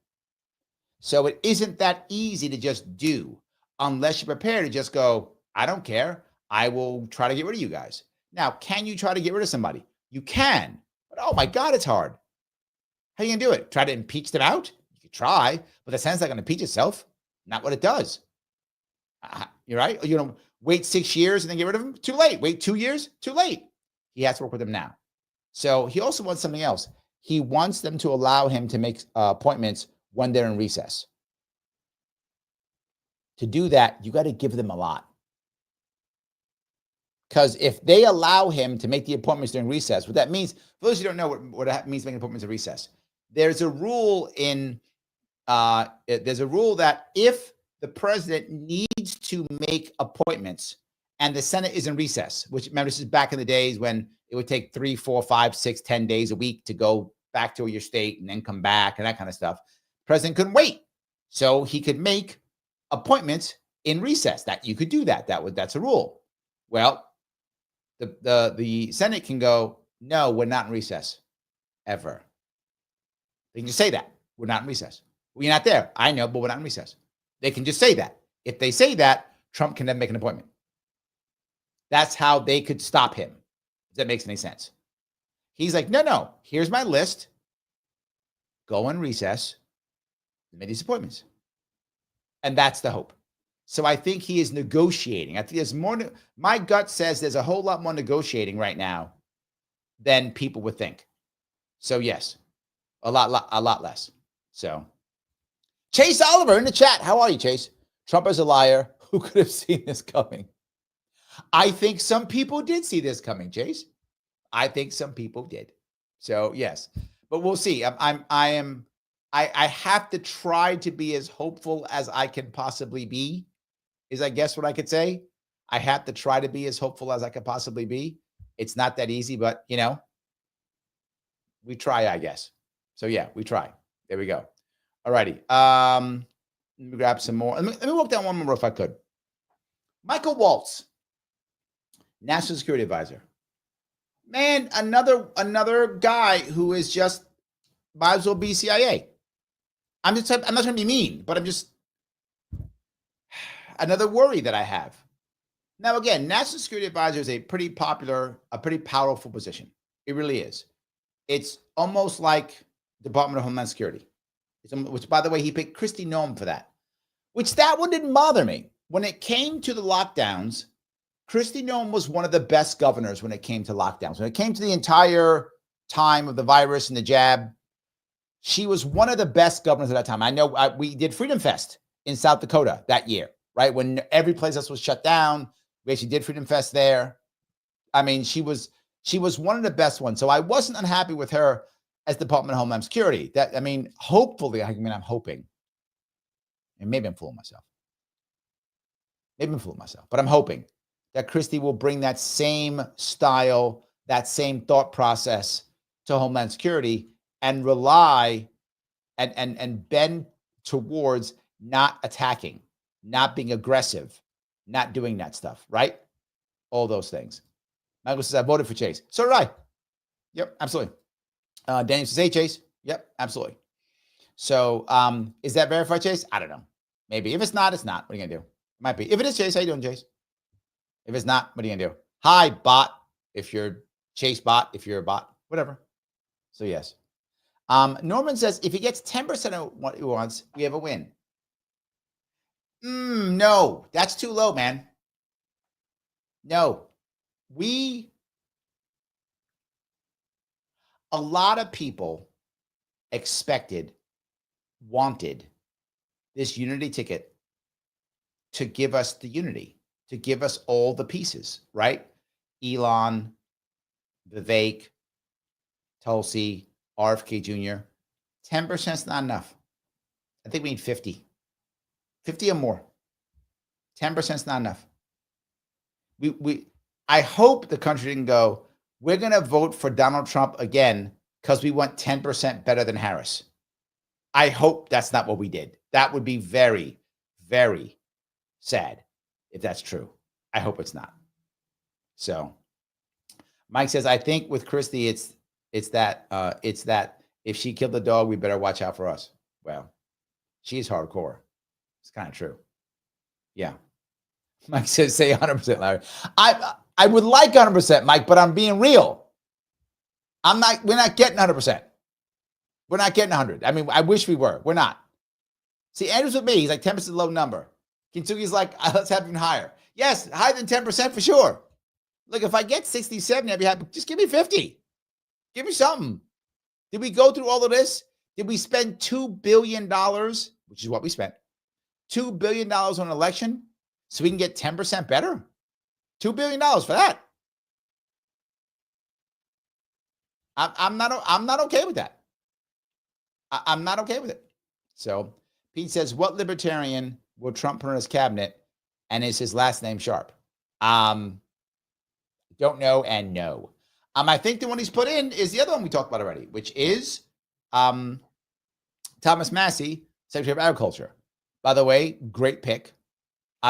Speaker 1: So it isn't that easy to just do unless you're prepared to just go, I don't care. I will try to get rid of you guys. Now, can you try to get rid of somebody? You can, but oh my God, it's hard. How are you going to do it? Try to impeach them out? You could try, but the Senate's not going to impeach itself. Not what it does. You're right. Wait 6 years and then get rid of them? Too late. Wait 2 years? Too late. He has to work with them now. So he also wants something else. He wants them to allow him to make appointments when they're in recess. To do that, you got to give them a lot. Because if they allow him to make the appointments during recess, what that means, for those who don't know what it means making appointments in recess, there's a rule that if the president needs to make appointments and the Senate is in recess, which remember, this is back in the days when it would take 3, 4, 5, 6, 10 days a week to go back to your state and then come back and that kind of stuff. The president couldn't wait. So he could make appointments in recess. That you could do that. That's a rule. Well, the Senate can go, no, we're not in recess ever. They can just say that. We're not in recess. We're not there. I know, but we're not in recess. They can just say that. If they say that, Trump can then make an appointment. That's how they could stop him. If that makes any sense. He's like, no, here's my list. Go in recess and make these appointments. And that's the hope. So I think he is negotiating. I think there's more. My gut says there's a whole lot more negotiating right now than people would think. So yes, a lot less. So Chase Oliver in the chat. How are you, Chase? Trump is a liar. Who could have seen this coming? I think some people did see this coming, Chase. I think some people did. So yes, but we'll see. I have to try to be as hopeful as I can possibly be, is I guess what I could say. I have to try to be as hopeful as I could possibly be. It's not that easy, but we try, I guess. So yeah, we try. There we go. All righty. Let me grab some more. Let me walk down one more if I could. Michael Waltz, National Security Advisor. Man, another guy who is just might as well be CIA. I'm not trying to be mean, but I'm just another worry that I have. Now, again, National Security Advisor is a pretty popular, a pretty powerful position. It really is. It's almost like Department of Homeland Security, which, by the way, he picked Kristi Noem for that, which that one didn't bother me. When it came to the lockdowns, Kristi Noem was one of the best governors when it came to lockdowns. When it came to the entire time of the virus and the jab, she was one of the best governors at that time. I know we did Freedom Fest in South Dakota that year, right? When every place else was shut down, we actually did Freedom Fest there. I mean, she was one of the best ones. So I wasn't unhappy with her as Department of Homeland Security. Hopefully, I'm hoping, and maybe I'm fooling myself. But I'm hoping that Kristi will bring that same style, that same thought process to Homeland Security and rely and bend towards not attacking, not being aggressive, not doing that stuff, right? All those things. Michael says, I voted for Chase. So did I. Yep, absolutely. Daniel says, hey, Chase. Yep, absolutely. So is that verified, Chase? I don't know. Maybe. If it's not, it's not. What are you going to do? It might be. If it is, Chase, how you doing, Chase? If it's not, what are you going to do? Hi, bot. If you're Chase bot, if you're a bot, whatever. So yes. Norman says, if he gets 10% of what he wants, we have a win. No, that's too low, man. No. A lot of people expected wanted this unity ticket to give us the unity, to give us all the pieces, right? Elon, Vivek, Tulsi, RFK Jr. 10% is not enough. I think we need 50 or more. 10% is not enough. I hope the country didn't go, we're going to vote for Donald Trump again because we want 10% better than Harris. I hope that's not what we did. That would be very, very sad if that's true. I hope it's not. So Mike says, I think with Christie, it's that if she killed the dog, we better watch out for us. Well, she's hardcore. It's kind of true. Yeah. Mike says, say 100%, Larry. I would like 100%, Mike, but I'm being real. We're not getting 100%. We're not getting 100. I mean, I wish we were. We're not. See, Andrew's with me. He's like 10% is a low number. Kintsugi's like, let's have even higher. Yes, higher than 10% for sure. Look, if I get 60, 70, I'd be happy. Just give me 50. Give me something. Did we go through all of this? Did we spend $2 billion, which is what we spent, $2 billion on an election so we can get 10% better? $2 billion for that. I'm not okay with that. I'm not okay with it. So Pete says, what libertarian will Trump put in his cabinet and is his last name Sharpe? Don't know and no. I think the one he's put in is the other one we talked about already, which is Thomas Massie, Secretary of Agriculture. By the way, great pick.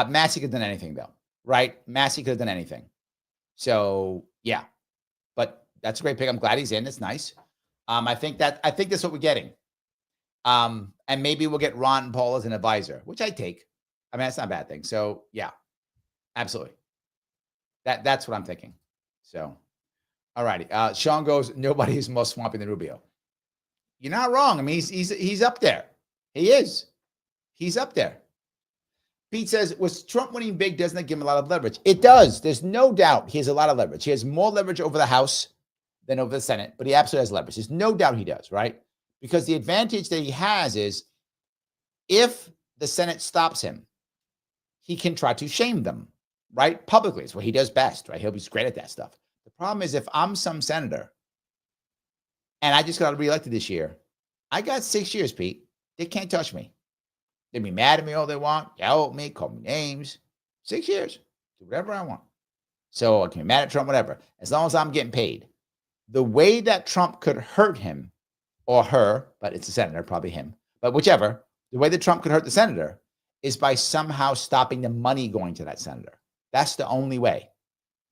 Speaker 1: Massie could have done anything, though, right? Massie could have done anything. So, yeah. But that's a great pick. I'm glad he's in. It's nice. I think that's what we're getting. And maybe we'll get Ron Paul as an advisor, which I take. I mean, that's not a bad thing. So, yeah, absolutely. That's what I'm thinking. So, all righty. Sean goes, nobody is more swampy than Rubio. You're not wrong. I mean, he's up there. He is. He's up there. Pete says, was Trump winning big? Doesn't that give him a lot of leverage? It does. There's no doubt he has a lot of leverage. He has more leverage over the House than over the Senate, but he absolutely has leverage. There's no doubt he does, right? Because the advantage that he has is if the Senate stops him, he can try to shame them, right? Publicly. It's what he does best, right? He's great at that stuff. The problem is if I'm some senator and I just got reelected this year, I got 6 years, Pete. They can't touch me. They be mad at me all they want, yell at me, call me names. 6 years. Do whatever I want. So I can be mad at Trump, whatever. As long as I'm getting paid. The way that Trump could hurt him or her, but it's a senator, probably him, but whichever, the way that Trump could hurt the senator is by somehow stopping the money going to that senator. That's the only way,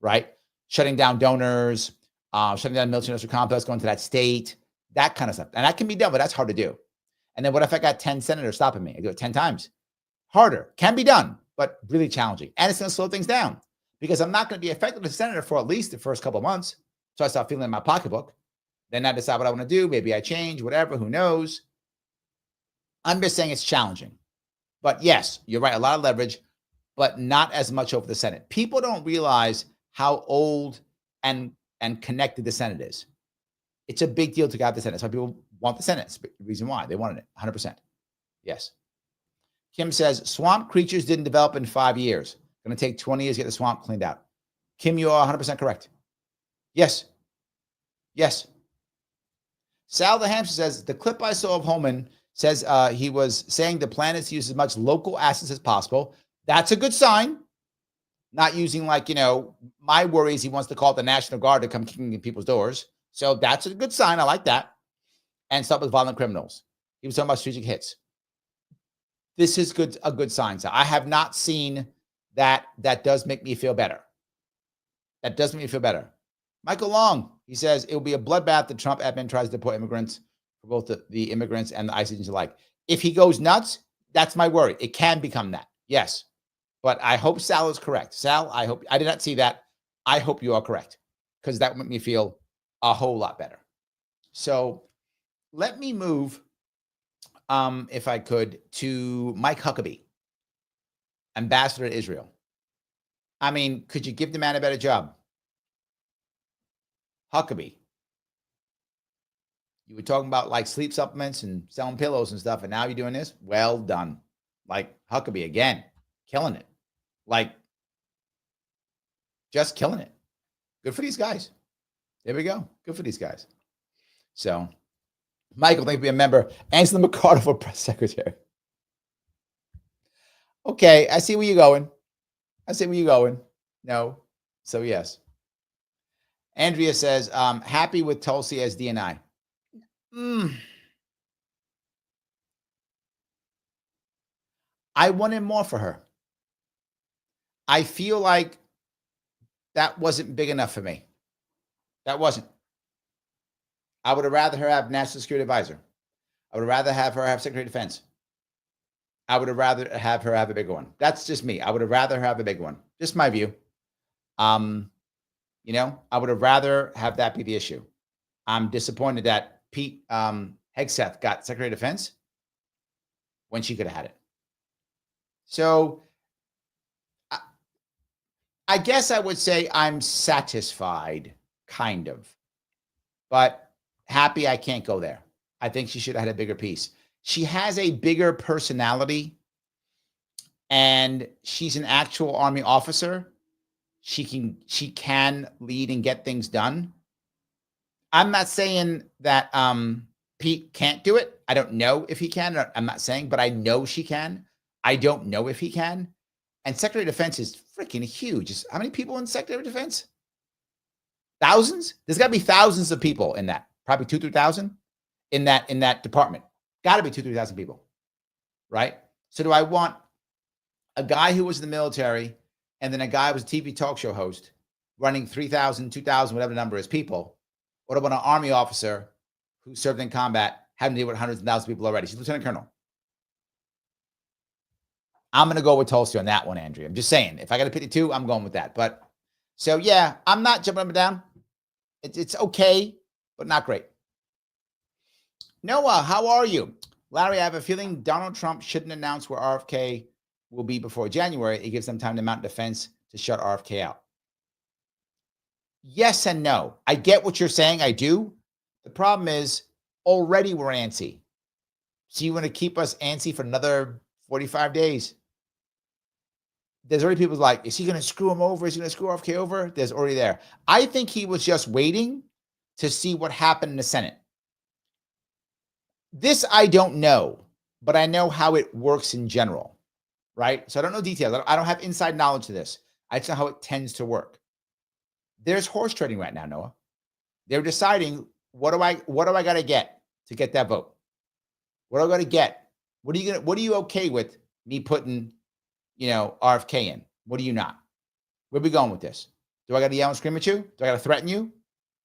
Speaker 1: right? Shutting down donors, shutting down the military industrial complex, going to that state, that kind of stuff. And that can be done, but that's hard to do. And then what if I got 10 senators stopping me? I do it 10 times. Harder. Can be done, but really challenging. And it's going to slow things down because I'm not going to be effective as a senator for at least the first couple of months. So I start feeling in my pocketbook. Then I decide what I want to do. Maybe I change, whatever, who knows? I'm just saying it's challenging. But yes, you're right, a lot of leverage, but not as much over the Senate. People don't realize how old and connected the Senate is. It's a big deal to have the Senate. Some people want the Senate. It's the reason why. They wanted it, 100%. Yes. Kim says, swamp creatures didn't develop in 5 years. Going to take 20 years to get the swamp cleaned out. Kim, you are 100% correct. Yes. Yes. Sal the Hamster says, the clip I saw of Homan says he was saying the plan is to use as much local assets as possible. That's a good sign. Not using my worry is he wants to call it the National Guard to come kicking in people's doors. So that's a good sign. I like that. And stop with violent criminals. He was talking about strategic hits. This is a good sign. So I have not seen that. That does make me feel better. That does make me feel better. Michael Long, he says, it will be a bloodbath. The Trump admin tries to deport immigrants for both the immigrants and the ICE agents alike. If he goes nuts, that's my worry. It can become that. Yes. But I hope Sal is correct. Sal, I hope I did not see that. I hope you are correct because that would make me feel a whole lot better. So let me move, if I could, to Mike Huckabee, ambassador to Israel. I mean, could you give the man a better job? Huckabee. You were talking about like sleep supplements and selling pillows and stuff, and now you're doing this. Well done. Like Huckabee again, killing it. Like just killing it. Good for these guys. There we go. Good for these guys. So, Michael, thank you for being a member. Angela McCarter for press secretary. Okay, I see where you're going. No. So, yes. Andrea says, happy with Tulsi as DNI. I wanted more for her. I feel like that wasn't big enough for me. That wasn't. I would have rather her have National Security Advisor. I would rather have her have Secretary of Defense. I would have rather have her have a bigger one. That's just me. I would have rather have a big one. Just my view. I would have rather have that be the issue. I'm disappointed that Pete Hegseth got Secretary of Defense when she could have had it. So I guess I would say I'm satisfied, kind of, but happy I can't go there. I think she should have had a bigger piece. She has a bigger personality, and she's an actual Army officer. She can lead and get things done. I'm not saying that Pete can't do it. I don't know if he can. I'm not saying, but I know she can. I don't know if he can. And Secretary of Defense is freaking huge. How many people in Secretary of Defense? Thousands? There's got to be thousands of people in that. Probably 2,000 to 3,000 in that department. Got to be 2,000 to 3,000 people, right? So do I want a guy who was in the military and then a guy who was a TV talk show host running 3,000, 2,000, whatever the number is, people? Or do I want an Army officer who served in combat, having to deal with hundreds of thousands of people already? She's Lieutenant Colonel. I'm going to go with Tulsi on that one, Andrea. I'm just saying, if I got to pick the two, I'm going with that. But so, yeah, I'm not jumping up and down. It's okay, but not great. Noah, how are you? Larry, I have a feeling Donald Trump shouldn't announce where RFK will be before January. It gives them time to mount defense to shut RFK out. Yes and no. I get what you're saying. I do. The problem is already we're antsy. So you want to keep us antsy for another 45 days? There's already people like, is he going to screw him over? Is he going to screw RFK over? There's already there. I think he was just waiting to see what happened in the Senate. This I don't know, but I know how it works in general, right? So I don't know details. I don't have inside knowledge to this. I just know how it tends to work. There's horse trading right now, Noah. They're deciding, what do I got to get that vote? What do I got to get? What are you okay with me putting, RFK in? What are you not? Where are we going with this? Do I got to yell and scream at you? Do I got to threaten you?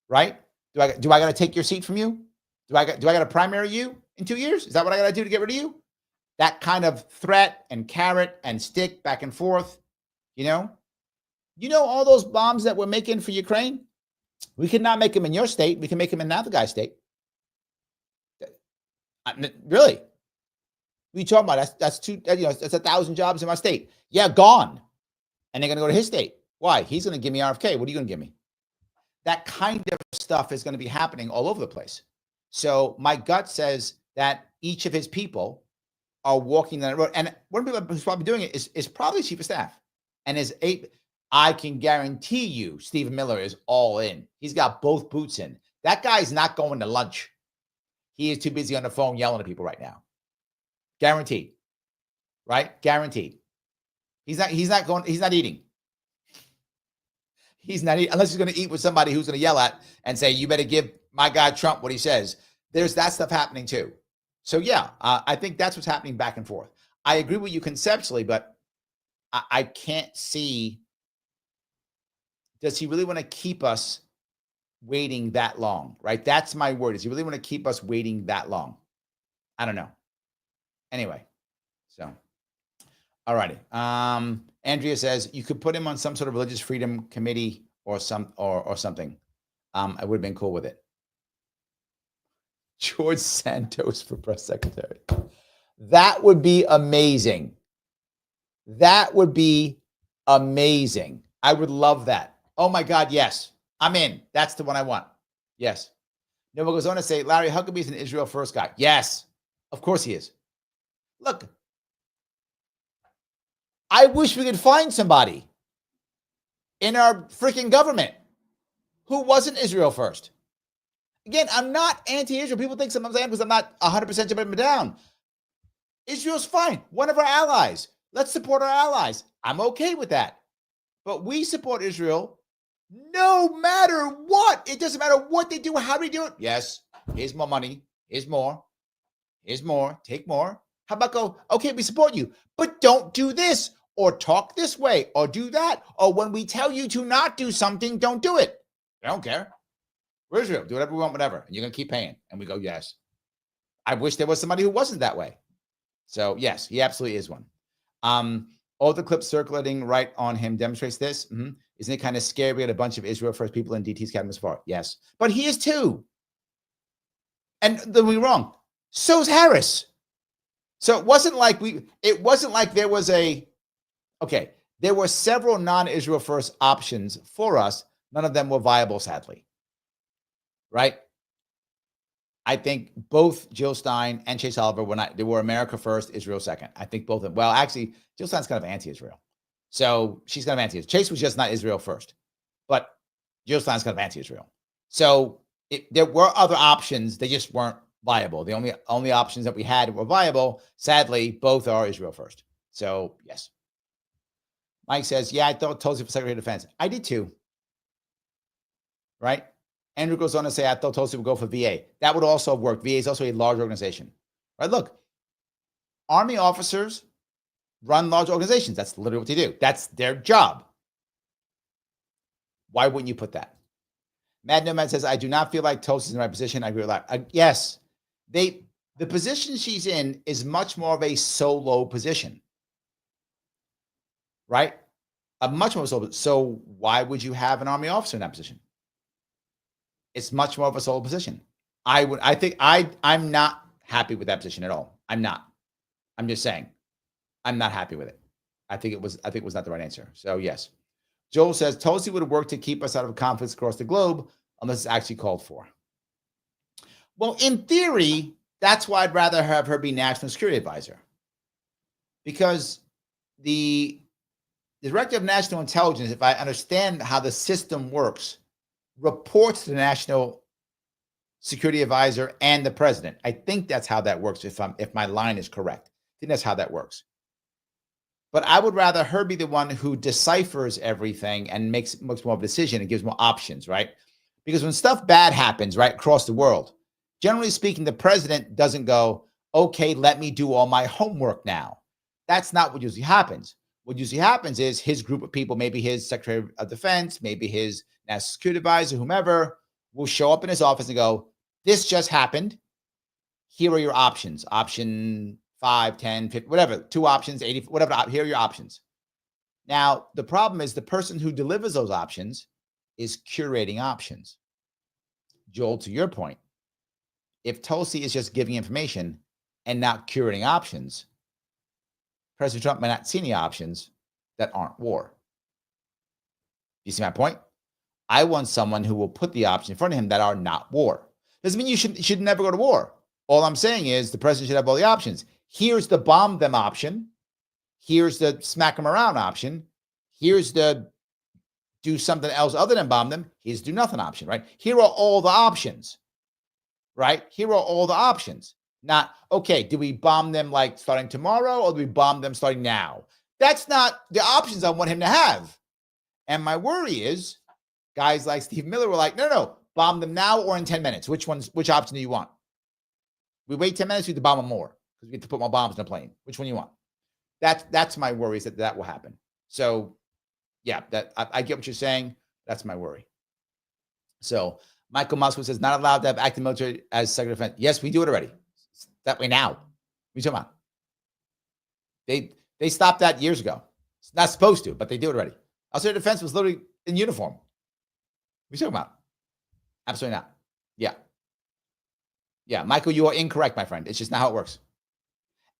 Speaker 1: Right? Do I got to take your seat from you? Do I got to primary you in 2 years? Is that what I got to do to get rid of you? That kind of threat and carrot and stick back and forth, all those bombs that we're making for Ukraine? We could not make them in your state. We can make them in another guy's state. Really? What are you talking about? That's 1,000 jobs in my state. Yeah, gone. And they're going to go to his state. Why? He's going to give me RFK. What are you going to give me? That kind of stuff is going to be happening all over the place. So my gut says that each of his people are walking that road. And one of the people who's probably doing it is probably chief of staff. And I can guarantee you Stephen Miller is all in. He's got both boots in. That guy's not going to lunch. He is too busy on the phone yelling at people right now. Guaranteed. Right? Guaranteed. He's not eating. He's not eating unless he's going to eat with somebody who's going to yell at and say, you better give my guy Trump what he says. There's that stuff happening too. So yeah, I think that's what's happening back and forth. I agree with you conceptually, but I can't see, does he really want to keep us waiting that long, right? That's my word. Does he really want to keep us waiting that long? I don't know. Anyway, so, all righty. Andrea says you could put him on some sort of religious freedom committee or something. I would have been cool with it. George Santos for press secretary. That would be amazing. That would be amazing. I would love that. Oh my God, yes. I'm in. That's the one I want. Yes. Noah goes on to say, Larry Huckabee's an Israel first guy. Yes, of course he is. Look, I wish we could find somebody in our freaking government who wasn't Israel first. Again, I'm not anti-Israel. People think sometimes I am because I'm not 100% jumping them down. Israel's fine. One of our allies. Let's support our allies. I'm okay with that. But we support Israel no matter what. It doesn't matter what they do, how we do it. Yes, here's more money. Here's more. Here's more. Take more. How about go, okay, we support you, but don't do this or talk this way or do that. Or when we tell you to not do something, don't do it. I don't care. We're Israel. Do whatever we want, whatever. And you're going to keep paying. And we go, yes. I wish there was somebody who wasn't that way. So, yes, he absolutely is one. All the clips circulating right on him demonstrates this. Mm-hmm. Isn't it kind of scary? We had a bunch of Israel first people in DT's cabinet far. Yes. But he is too. And don't be wrong. So's Harris. So it wasn't like there was there were several non-Israel first options for us. None of them were viable, sadly. Right? I think both Jill Stein and Chase Oliver they were America first, Israel second. I think both of them. Well, actually, Jill Stein's kind of anti-Israel. So she's kind of anti-Israel. Chase was just not Israel first. But Jill Stein's kind of anti-Israel. So there were other options. They just weren't viable. The only options that we had were viable. Sadly, both are Israel first. So, yes. Mike says, yeah, I thought Tulsi for Secretary of Defense. I did too. Right? Andrew goes on to say, I thought Tulsi would go for VA. That would also have worked. VA is also a large organization. Right? Look, Army officers run large organizations. That's literally what they do. That's their job. Why wouldn't you put that? Mad Nomad says, I do not feel like Tulsi's in the right position. I agree with that. Yes. The position she's in is much more of a solo position. Right? A much more solo. So why would you have an Army officer in that position? It's much more of a solo position. I'm not happy with that position at all. I'm not. I'm just saying, I'm not happy with it. I think it was not the right answer. So yes. Joel says Tulsi would have worked to keep us out of conflicts across the globe unless it's actually called for. Well, in theory, that's why I'd rather have her be National Security Advisor. Because the Director of National Intelligence, if I understand how the system works, reports to the National Security Advisor and the President. I think that's how that works. If my line is correct, I think that's how that works. But I would rather her be the one who deciphers everything and makes more of a decision and gives more options, right? Because when stuff bad happens, right, across the world, generally speaking, the president doesn't go, okay, let me do all my homework now. That's not what usually happens. What usually happens is his group of people, maybe his Secretary of Defense, maybe his National Security Advisor, whomever, will show up in his office and go, this just happened. Here are your options. Option 5, 10, 50, whatever, 2 options, 80, whatever. Here are your options. Now, the problem is the person who delivers those options is curating options. Joel, to your point, if Tulsi is just giving information and not curating options, President Trump may not see any options that aren't war. You see my point? I want someone who will put the options in front of him that are not war. Doesn't mean you should never go to war. All I'm saying is the president should have all the options. Here's the bomb them option. Here's the smack them around option. Here's the do something else other than bomb them. Here's do nothing option, right? Here are all the options, right? Here are all the options. Not, okay, do we bomb them like starting tomorrow or do we bomb them starting now? That's not the options I want him to have. And my worry is guys like Steve Miller were like, no, bomb them now or in 10 minutes. Which option do you want? We wait 10 minutes, we have to bomb them more because we have to put more bombs in the plane. Which one do you want? That's my worry is that will happen. So yeah, I get what you're saying. That's my worry. So Michael Moskowitz says, not allowed to have active military as Secretary of Defense. Yes, we do it already. That way now. What are you talking about? They stopped that years ago. It's not supposed to, but they do it already. Our Secretary of Defense was literally in uniform. What are you talking about? Absolutely not. Yeah. Yeah, Michael, you are incorrect, my friend. It's just not how it works.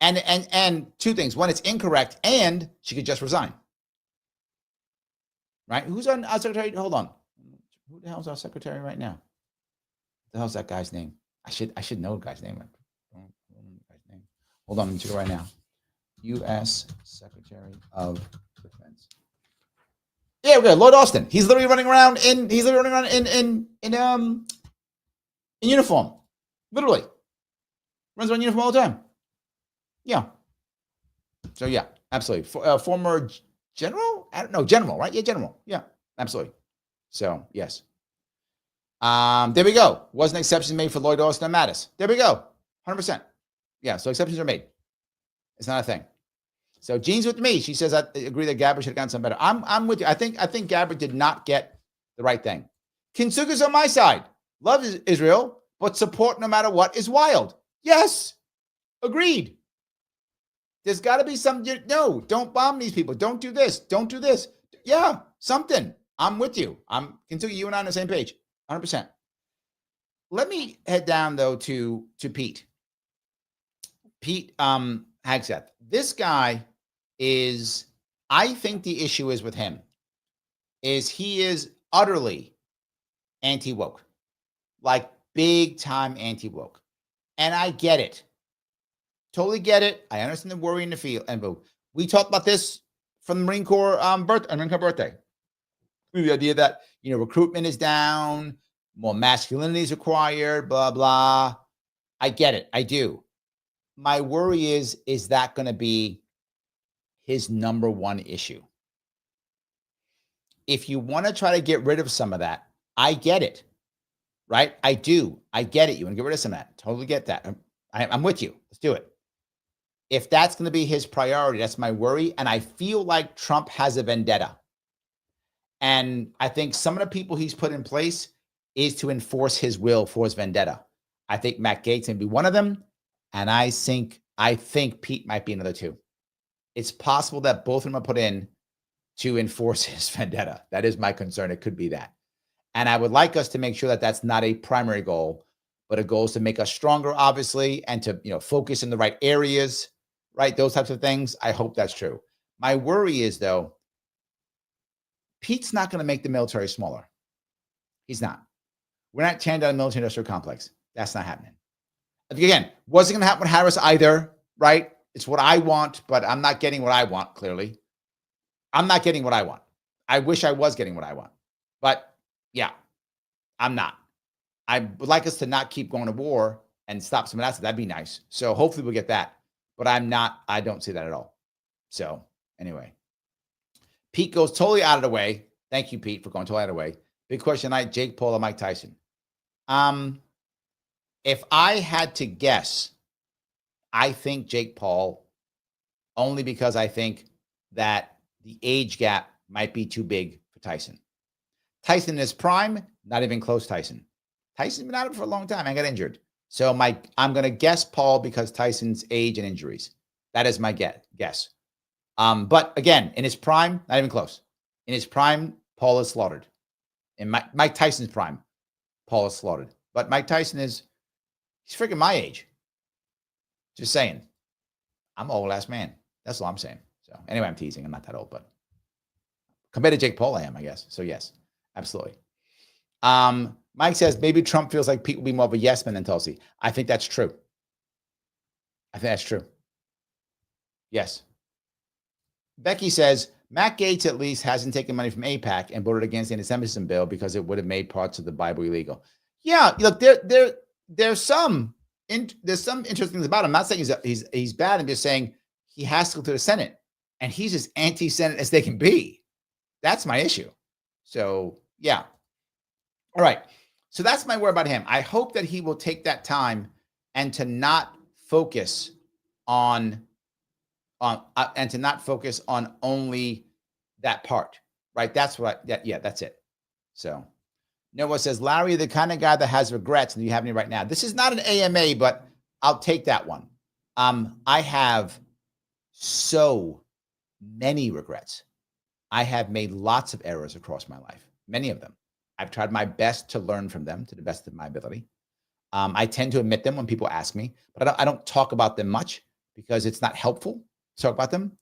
Speaker 1: And 2 things. One, it's incorrect, and she could just resign. Right? Who's our secretary? Hold on. Who the hell is our secretary right now? the hell's that guy's name? I should know the guy's name. Hold on, let me check it right now. U.S. Secretary of Defense. Yeah, okay, Lloyd Austin. He's literally running around in uniform. Literally. Runs around in uniform all the time. Yeah. So yeah, absolutely. Former general? I don't know, general, right? Yeah, general. Yeah, absolutely. So yes. There we go. Wasn't exceptions made for Lloyd Austin and Mattis. There we go. 100%. Yeah, so exceptions are made. It's not a thing. So Jean's with me. She says, I agree that Gabbard should have gotten something better. I'm with you. I think Gabbard did not get the right thing. Kinsuga's on my side. Love Israel, but support no matter what is wild. Yes. Agreed. There's got to be some. No, don't bomb these people. Don't do this. Don't do this. Yeah, something. I'm with you. Kinsuga, you and I on the same page. 100%. Let me head down, though, to Pete. Pete Hegseth. This guy is, I think the issue is with him, is he is utterly anti-woke. Like big time anti-woke. And I get it. Totally get it. I understand the worry and the feel. And we talked about this from the Marine Corps birthday. The idea that, recruitment is down, more masculinity is required, blah, blah. I get it. I do. My worry is that going to be his number one issue? If you want to try to get rid of some of that, I get it, right? I do. I get it. You want to get rid of some of that. Totally get that. I'm with you. Let's do it. If that's going to be his priority, that's my worry. And I feel like Trump has a vendetta. And I think some of the people he's put in place is to enforce his will for his vendetta. I think Matt Gaetz can be one of them. And I think Pete might be another two. It's possible that both of them are put in to enforce his vendetta. That is my concern. It could be that. And I would like us to make sure that that's not a primary goal, but a goal is to make us stronger, obviously, and to focus in the right areas, right? Those types of things. I hope that's true. My worry is, though, Pete's not going to make the military smaller. He's not. We're not tearing down the military industrial complex. That's not happening. Again, wasn't going to happen with Harris either, right? It's what I want, but I'm not getting what I want, clearly. I'm not getting what I want. I wish I was getting what I want. But yeah, I'm not. I would like us to not keep going to war and stop some of that. So that'd be nice. So hopefully we'll get that. But I don't see that at all. So anyway, Pete goes totally out of the way. Thank you, Pete, for going totally out of the way. Big question tonight, Jake Paul or Mike Tyson? If I had to guess, I think Jake Paul, only because I think that the age gap might be too big for Tyson. Tyson in his prime, not even close Tyson. Tyson's been out of it for a long time and got injured. So I'm going to guess Paul because Tyson's age and injuries. That is my guess. But again, in his prime, not even close. In his prime, Paul is slaughtered. In Mike Tyson's prime, Paul is slaughtered. But Mike Tyson he's freaking my age. Just saying. I'm an old ass man. That's all I'm saying. So anyway, I'm teasing. I'm not that old, but compared to Jake Paul, I am, I guess. So yes, absolutely. Mike says maybe Trump feels like Pete will be more of a yes man than Tulsi. I think that's true. I think that's true. Yes. Becky says Matt Gaetz at least hasn't taken money from AIPAC and voted against the anti-Semitism bill because it would have made parts of the Bible illegal. Yeah, look, there's some interesting things about him. I'm not saying he's bad. I'm just saying he has to go to the Senate, and he's as anti-Senate as they can be. That's my issue. So yeah. All right. So that's my worry about him. I hope that he will take that time and to not focus on only that part, right? That's that's it. So Noah says, Larry, the kind of guy that has regrets, and you have any right now. This is not an AMA, but I'll take that one. I have so many regrets. I have made lots of errors across my life, many of them. I've tried my best to learn from them to the best of my ability. I tend to admit them when people ask me, but I don't talk about them much because it's not helpful to talk about them.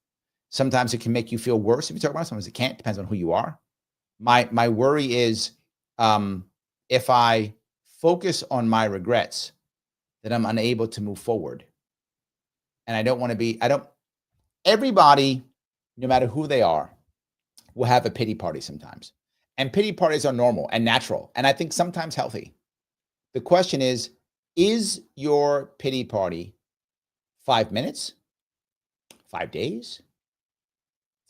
Speaker 1: Sometimes it can make you feel worse if you talk about it. Sometimes it can't. Depends on who you are. My worry is if I focus on my regrets, then I'm unable to move forward. And I don't want to be, everybody, no matter who they are, will have a pity party sometimes. And pity parties are normal and natural, and I think sometimes healthy. The question is your pity party 5 minutes, 5 days,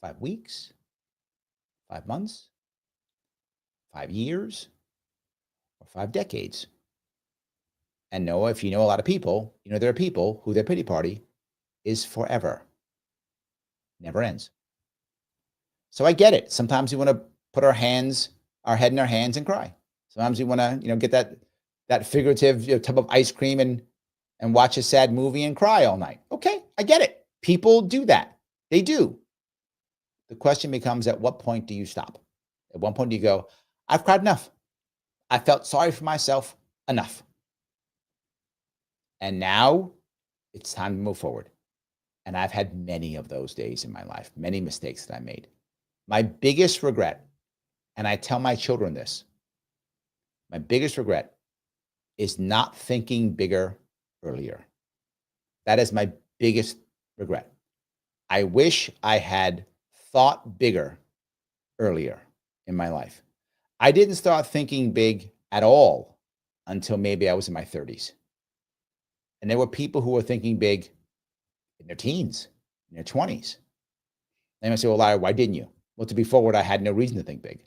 Speaker 1: 5 weeks, 5 months, 5 years, or 5 decades? And Noah, if you know a lot of people, you know there are people who their pity party is forever. Never ends. So I get it. Sometimes we want to put our head in our hands and cry. Sometimes we want to, get that figurative tub of ice cream and watch a sad movie and cry all night. Okay, I get it. People do that. They do. The question becomes, at what point do you stop? At what point do you go, I've cried enough. I felt sorry for myself enough. And now it's time to move forward. And I've had many of those days in my life, many mistakes that I made. My biggest regret, and I tell my children this, my biggest regret is not thinking bigger earlier. That is my biggest regret. I wish I had thought bigger earlier in my life. I didn't start thinking big at all until maybe I was in my 30s. And there were people who were thinking big in their teens, in their 20s. They might say, well, Larry, why didn't you? Well, to be forward, I had no reason to think big.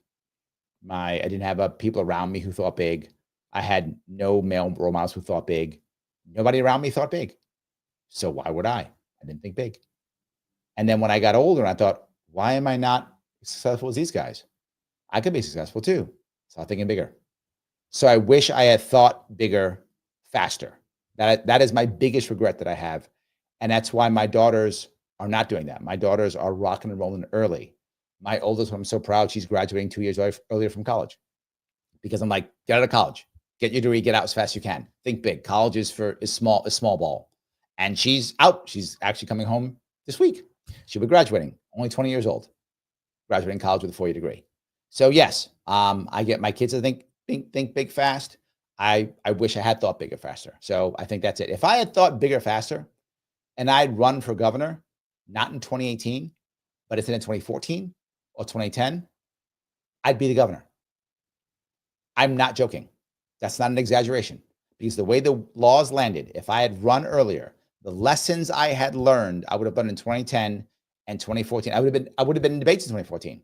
Speaker 1: I didn't have people around me who thought big. I had no male role models who thought big. Nobody around me thought big. So why would I? I didn't think big. And then when I got older, I thought, why am I not as successful as these guys? I could be successful too. Start thinking bigger. So I wish I had thought bigger faster. That is my biggest regret that I have. And that's why my daughters are not doing that. My daughters are rocking and rolling early. My oldest one, I'm so proud, she's graduating 2 years earlier from college. Because I'm like, get out of college. Get your degree, get out as fast as you can. Think big. College is small ball. And she's out. She's actually coming home this week. She'll be graduating, only 20 years old, graduating college with a 4-year degree. So yes, I get my kids to think big fast. I wish I had thought bigger faster. So I think that's it. If I had thought bigger faster and I'd run for governor, not in 2018, but it's in 2014 or 2010, I'd be the governor. I'm not joking. That's not an exaggeration, because the way the laws landed, if I had run earlier, the lessons I had learned, I would have done in 2010 and 2014. I would have been in debates in 2014,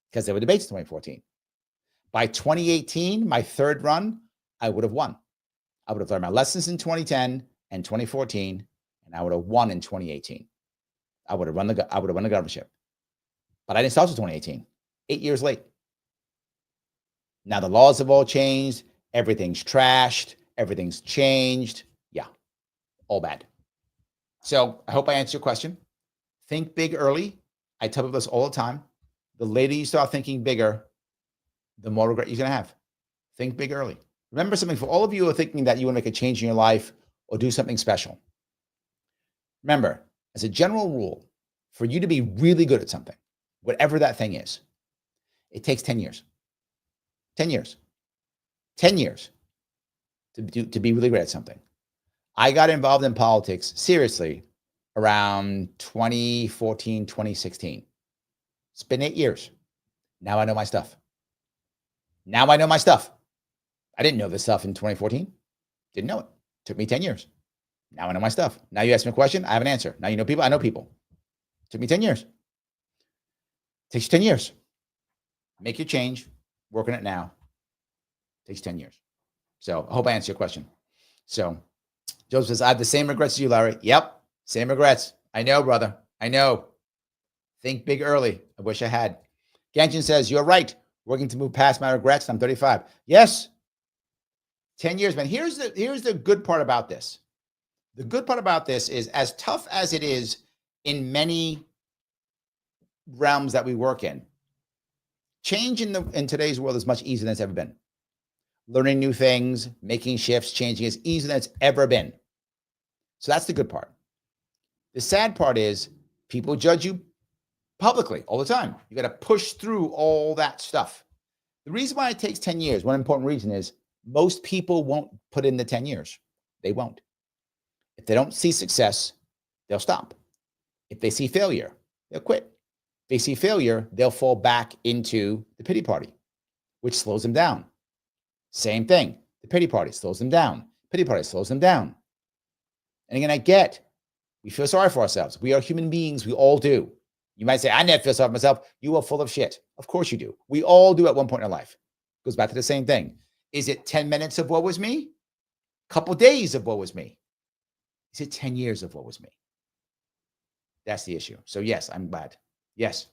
Speaker 1: because there were debates in 2014. By 2018, my third run, I would have won. I would have learned my lessons in 2010 and 2014, and I would have won in 2018. I would have run the governorship. But I didn't start until 2018, 8 years late. Now the laws have all changed. Everything's trashed. Everything's changed. Yeah, all bad. So I hope I answered your question. Think big early. I tell people this all the time. The later you start thinking bigger, the more regret you're going to have. Think big early. Remember something, for all of you who are thinking that you want to make a change in your life or do something special. Remember, as a general rule, for you to be really good at something, whatever that thing is, it takes 10 years. 10 years. 10 years to be really great at something. I got involved in politics seriously around 2014, 2016. It's been 8 years. Now I know my stuff. I didn't know this stuff in 2014. Didn't know it. Took me 10 years. Now I know my stuff. Now you ask me a question, I have an answer. Now you know people, I know people. Took me 10 years. Takes you 10 years. Make your change. Work on it now. Takes 10 years. So I hope I answered your question. So Joseph says, I have the same regrets as you, Larry. Yep. Same regrets. I know, brother. I know. Think big early. I wish I had. Genshin says, you're right. Working to move past my regrets. I'm 35. Yes. 10 years, man. Here's the good part about this. The good part about this is, as tough as it is in many realms that we work in, change in today's world is much easier than it's ever been. Learning new things, making shifts, changing is easier than it's ever been. So that's the good part. The sad part is people judge you publicly all the time. You got to push through all that stuff. The reason why it takes 10 years, one important reason is Most people won't put in the 10 years. They won't. If they don't see success, they'll stop. If they see failure, they'll quit. If they see failure, they'll fall back into the pity party, which slows them down. Same thing. The pity party slows them down. Pity party slows them down. And again, we feel sorry for ourselves. We are human beings. We all do. You might say, I never feel sorry for myself. You are full of shit. Of course you do. We all do at one point in our life. It goes back to the same thing. Is it 10 minutes of woe was me? Couple days of woe was me? Is it 10 years of woe was me? That's the issue. So yes, I'm glad. Yes.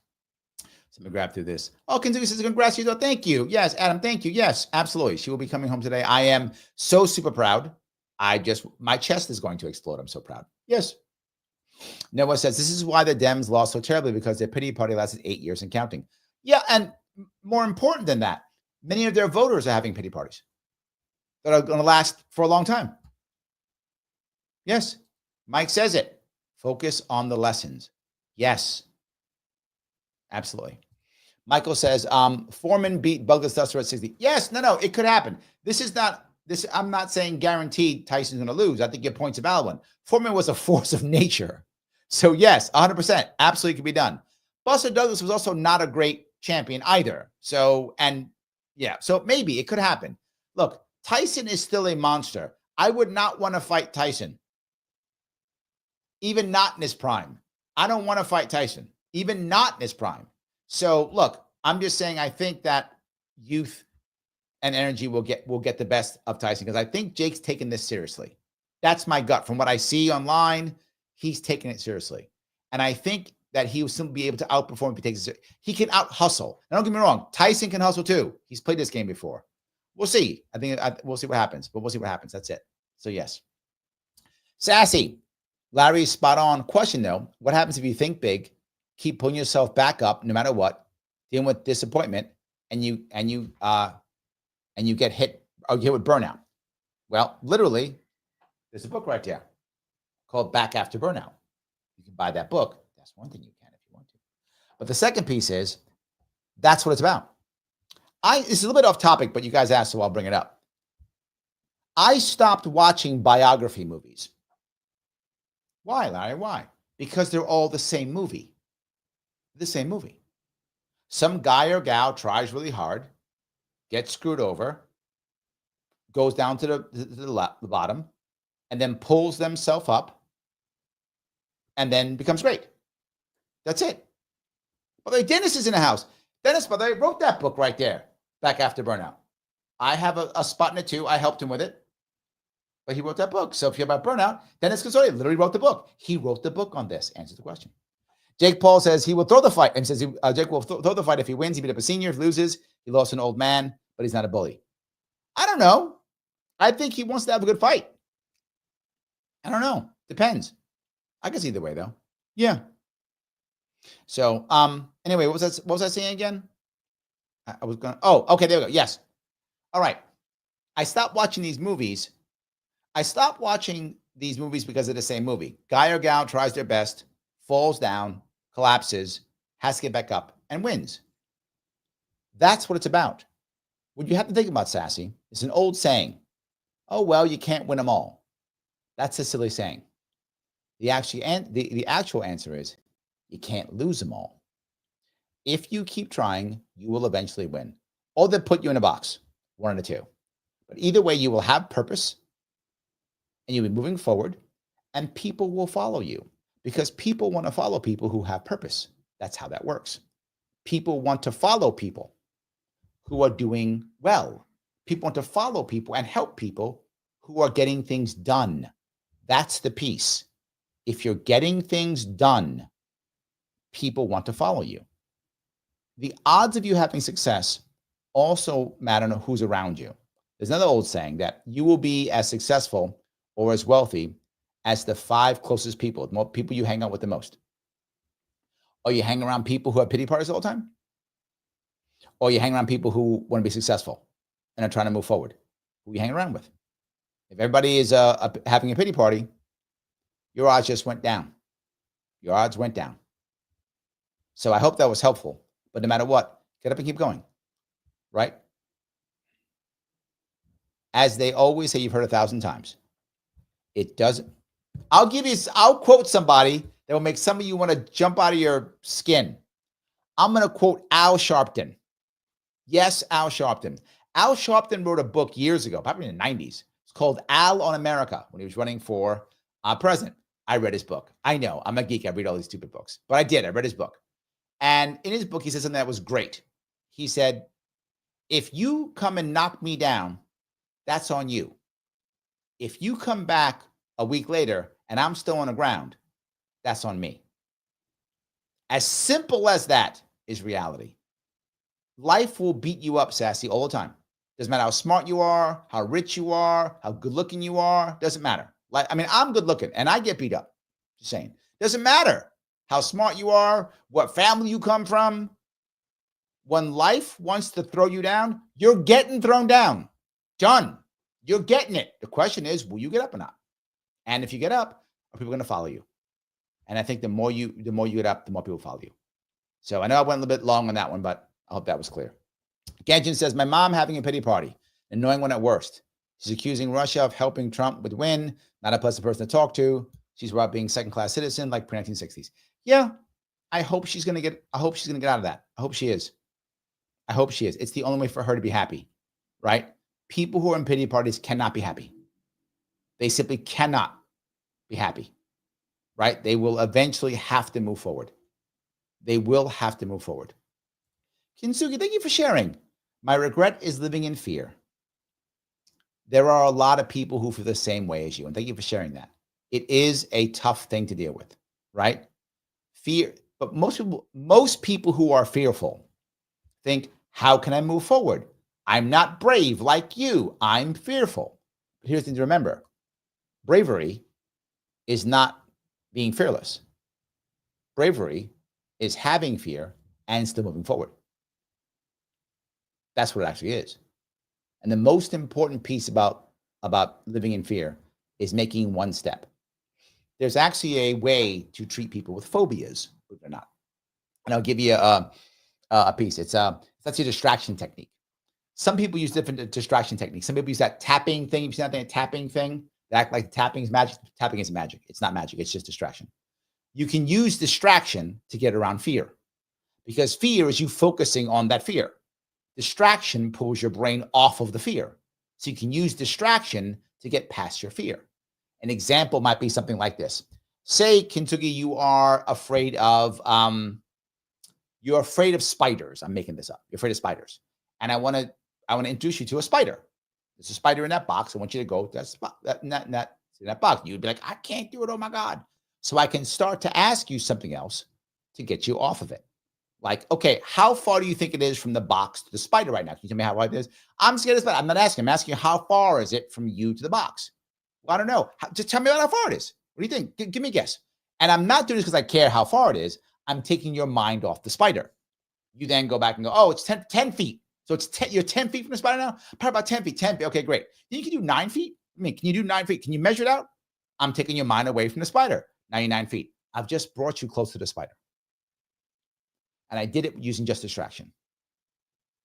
Speaker 1: So let me grab through this. Oh, Kentucky says, congrats, you. Thank you. Yes, Adam, thank you. Yes, absolutely. She will be coming home today. I am so super proud. My chest is going to explode. I'm so proud. Yes. Noah says, this is why the Dems lost so terribly, because their pity party lasted 8 years and counting. Yeah, and more important than that, many of their voters are having pity parties that are going to last for a long time. Yes, Mike says it. Focus on the lessons. Yes, absolutely. Michael says, Foreman beat Douglas Duster at 60. Yes, no, it could happen. I'm not saying guaranteed Tyson's going to lose. I think your point's a valid one. Foreman was a force of nature. So yes, 100%, absolutely could be done. Buster Douglas was also not a great champion either. So maybe it could happen. Look, Tyson is still a monster. I would not want to fight Tyson, even not in his prime. I don't want to fight Tyson, even not in his prime. So look, I'm just saying I think that youth and energy will get the best of Tyson, because I think Jake's taking this seriously. That's my gut. From what I see online, he's taking it seriously. And I think that he will still be able to outperform if he takes it. He can out hustle. Now, don't get me wrong. Tyson can hustle too. He's played this game before. We'll see. We'll see what happens, but we'll see what happens. That's it. So yes. Sassy. Larry's spot on. Question though, what happens if you think big, keep pulling yourself back up no matter what, dealing with disappointment, and you get hit with burnout? Well, literally, there's a book right there called Back After Burnout. You can buy that book. That's one thing you can if you want to. But the second piece is, that's what it's about. It's a little bit off topic, but you guys asked, so I'll bring it up. I stopped watching biography movies. Why, Larry? Why? Because they're all the same movie. The same movie. Some guy or gal tries really hard, gets screwed over, goes down to the bottom, and then pulls themselves up, and then becomes great. That's it. By the way, Dennis is in the house. Dennis, by the way, wrote that book right there, Back After Burnout. I have a spot in it too. I helped him with it. But he wrote that book. So if you're about burnout, Dennis Consorti literally wrote the book. He wrote the book on this. Answers the question. Jake Paul says he will throw the fight, and says Jake will throw the fight if he wins. He beat up a senior. If he loses, he lost an old man, but he's not a bully. I don't know. I think he wants to have a good fight. I don't know. Depends. I guess either way, though. Yeah. So, anyway, what was I saying again? I was going. Oh, okay. There we go. Yes. All right. I stopped watching these movies. Because of the same movie. Guy or gal tries their best, falls down, collapses, has to get back up, and wins. That's what it's about. What you have to think about, Sassy, is an old saying. Oh, well, you can't win them all. That's a silly saying. The actual answer is you can't lose them all. If you keep trying, you will eventually win. Or they'll put you in a box, one of the two. But either way, you will have purpose, and you'll be moving forward, and people will follow you, because people want to follow people who have purpose. That's how that works. People want to follow people who are doing well. People want to follow people and help people who are getting things done. That's the piece. If you're getting things done, people want to follow you. The odds of you having success also matter on who's around you. There's another old saying that you will be as successful or as wealthy as the 5 closest people, the more people you hang out with the most. Or you hang around people who have pity parties all the time? Or you hang around people who want to be successful and are trying to move forward? Who you hang around with? If everybody is having a pity party, your odds just went down. Your odds went down. So I hope that was helpful. But no matter what, get up and keep going, right? as they always say, you've heard 1,000 times. It doesn't. I'll quote somebody that will make some of you want to jump out of your skin. I'm going to quote Al Sharpton. Yes, Al Sharpton. Al Sharpton wrote a book years ago, probably in the 90s. It's called Al on America when he was running for president. I read his book. I know, I'm a geek. I read all these stupid books. But I did. I read his book. And in his book, he said something that was great. He said, if you come and knock me down, that's on you. If you come back a week later and I'm still on the ground, that's on me. As simple as that is reality. Life will beat you up, Sassy, all the time. Doesn't matter how smart you are, how rich you are, how good looking you are. Doesn't matter. I'm good looking and I get beat up. Just saying. Doesn't matter how smart you are, what family you come from. When life wants to throw you down, you're getting thrown down. Done. You're getting it. The question is, will you get up or not? And if you get up, are people going to follow you? And I think the more you get up, the more people follow you. So I know I went a little bit long on that one, but I hope that was clear. Genshin says, my mom having a pity party, annoying one at worst. She's accusing Russia of helping Trump with win, not a pleasant person to talk to. She's about being second-class citizen like pre-1960s. Yeah, I hope she's going to get out of that. I hope she is. It's the only way for her to be happy, right? People who are in pity parties cannot be happy. They simply cannot be happy, right? They will eventually have to move forward. Kinsugi, thank you for sharing. My regret is living in fear. There are a lot of people who feel the same way as you, and thank you for sharing that. It is a tough thing to deal with, right? Fear, but most people who are fearful think, how can I move forward? I'm not brave like you. I'm fearful. But here's the thing to remember. Bravery is not being fearless. Bravery is having fear and still moving forward. That's what it actually is. And the most important piece about living in fear is making one step. There's actually a way to treat people with phobias, believe it or not. And I'll give you a piece. It's that's a distraction technique. Some people use different distraction techniques. Some people use that tapping thing. You've seen that tapping thing? They act like tapping is magic. Tapping is magic. It's not magic. It's just distraction. You can use distraction to get around fear because fear is you focusing on that fear. Distraction pulls your brain off of the fear. So you can use distraction to get past your fear. An example might be something like this. Say, Kintugi, you are afraid of spiders. I'm making this up. You're afraid of spiders. And I want to introduce you to a spider. There's a spider in that box. I want you to go to that box. You'd be like, I can't do it. Oh my God. So I can start to ask you something else to get you off of it. Like, okay, how far do you think it is from the box to the spider right now? Can you tell me how far it is? I'm scared of the spider. I'm not asking. I'm asking you, how far is it from you to the box? Well, I don't know. Just tell me about how far it is. What do you think? Give me a guess. And I'm not doing this because I care how far it is. I'm taking your mind off the spider. You then go back and go, oh, it's 10 feet. So you're 10 feet from the spider now? Probably about 10 feet. 10 feet. Okay, great. Then you can do 9 feet. I mean, can you do 9 feet? Can you measure it out? I'm taking your mind away from the spider. Now you're 9 feet. I've just brought you close to the spider. And I did it using just distraction.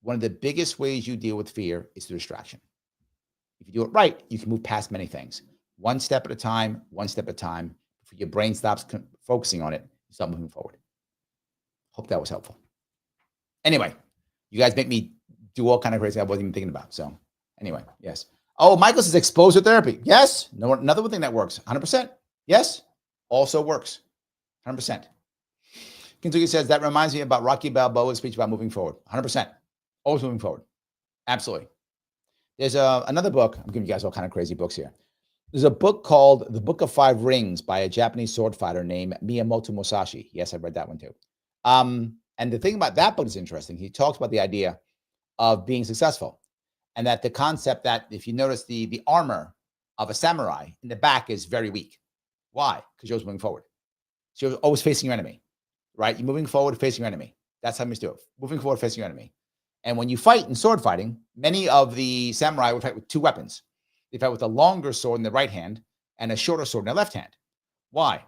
Speaker 1: One of the biggest ways you deal with fear is through distraction. If you do it right, you can move past many things. One step at a time, Before your brain stops focusing on it, you start moving forward. Hope that was helpful. Anyway, you guys make me do all kind of crazy I wasn't even thinking about. So anyway, yes. Oh, Michael says exposure therapy. Yes. No, another thing that works. 100%. Yes. Also works. 100%. Kentucky says, that reminds me about Rocky Balboa's speech about moving forward. 100%. Always moving forward. Absolutely. There's another book. I'm giving you guys all kind of crazy books here. There's a book called The Book of Five Rings by a Japanese sword fighter named Miyamoto Musashi. Yes, I read that one too. And the thing about that book is interesting. He talks about the idea of being successful and that the concept that if you notice the armor of a samurai in the back is very weak. Why? Because you're always moving forward. So you're always facing your enemy, right? You're moving forward, facing your enemy. That's how you do it. Moving forward, facing your enemy. And when you fight in sword fighting, many of the samurai would fight with two weapons. They fight with a longer sword in the right hand and a shorter sword in the left hand. Why?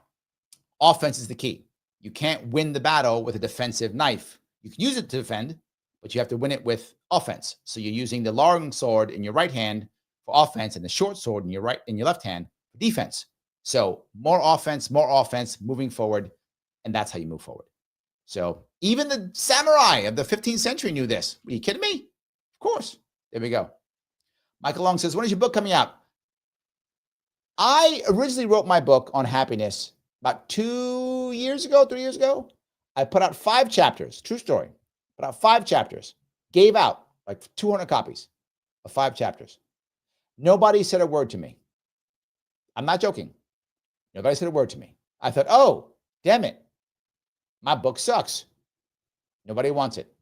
Speaker 1: Offense is the key. You can't win the battle with a defensive knife. You can use it to defend, but you have to win it with offense. So you're using the long sword in your right hand for for offense and the short sword in your left hand for defense. So more offense, moving forward, and that's how you move forward. So even the samurai of the 15th century knew this. Are you kidding me? Of course. There we go. Michael Long says, when is your book coming out? I originally wrote my book on happiness about 3 years ago. I put out 5 chapters. True story. Put out 5 chapters. Gave out like 200 copies of 5 chapters. Nobody said a word to me. I'm not joking. Nobody said a word to me. I thought, oh, damn it. My book sucks. Nobody wants it.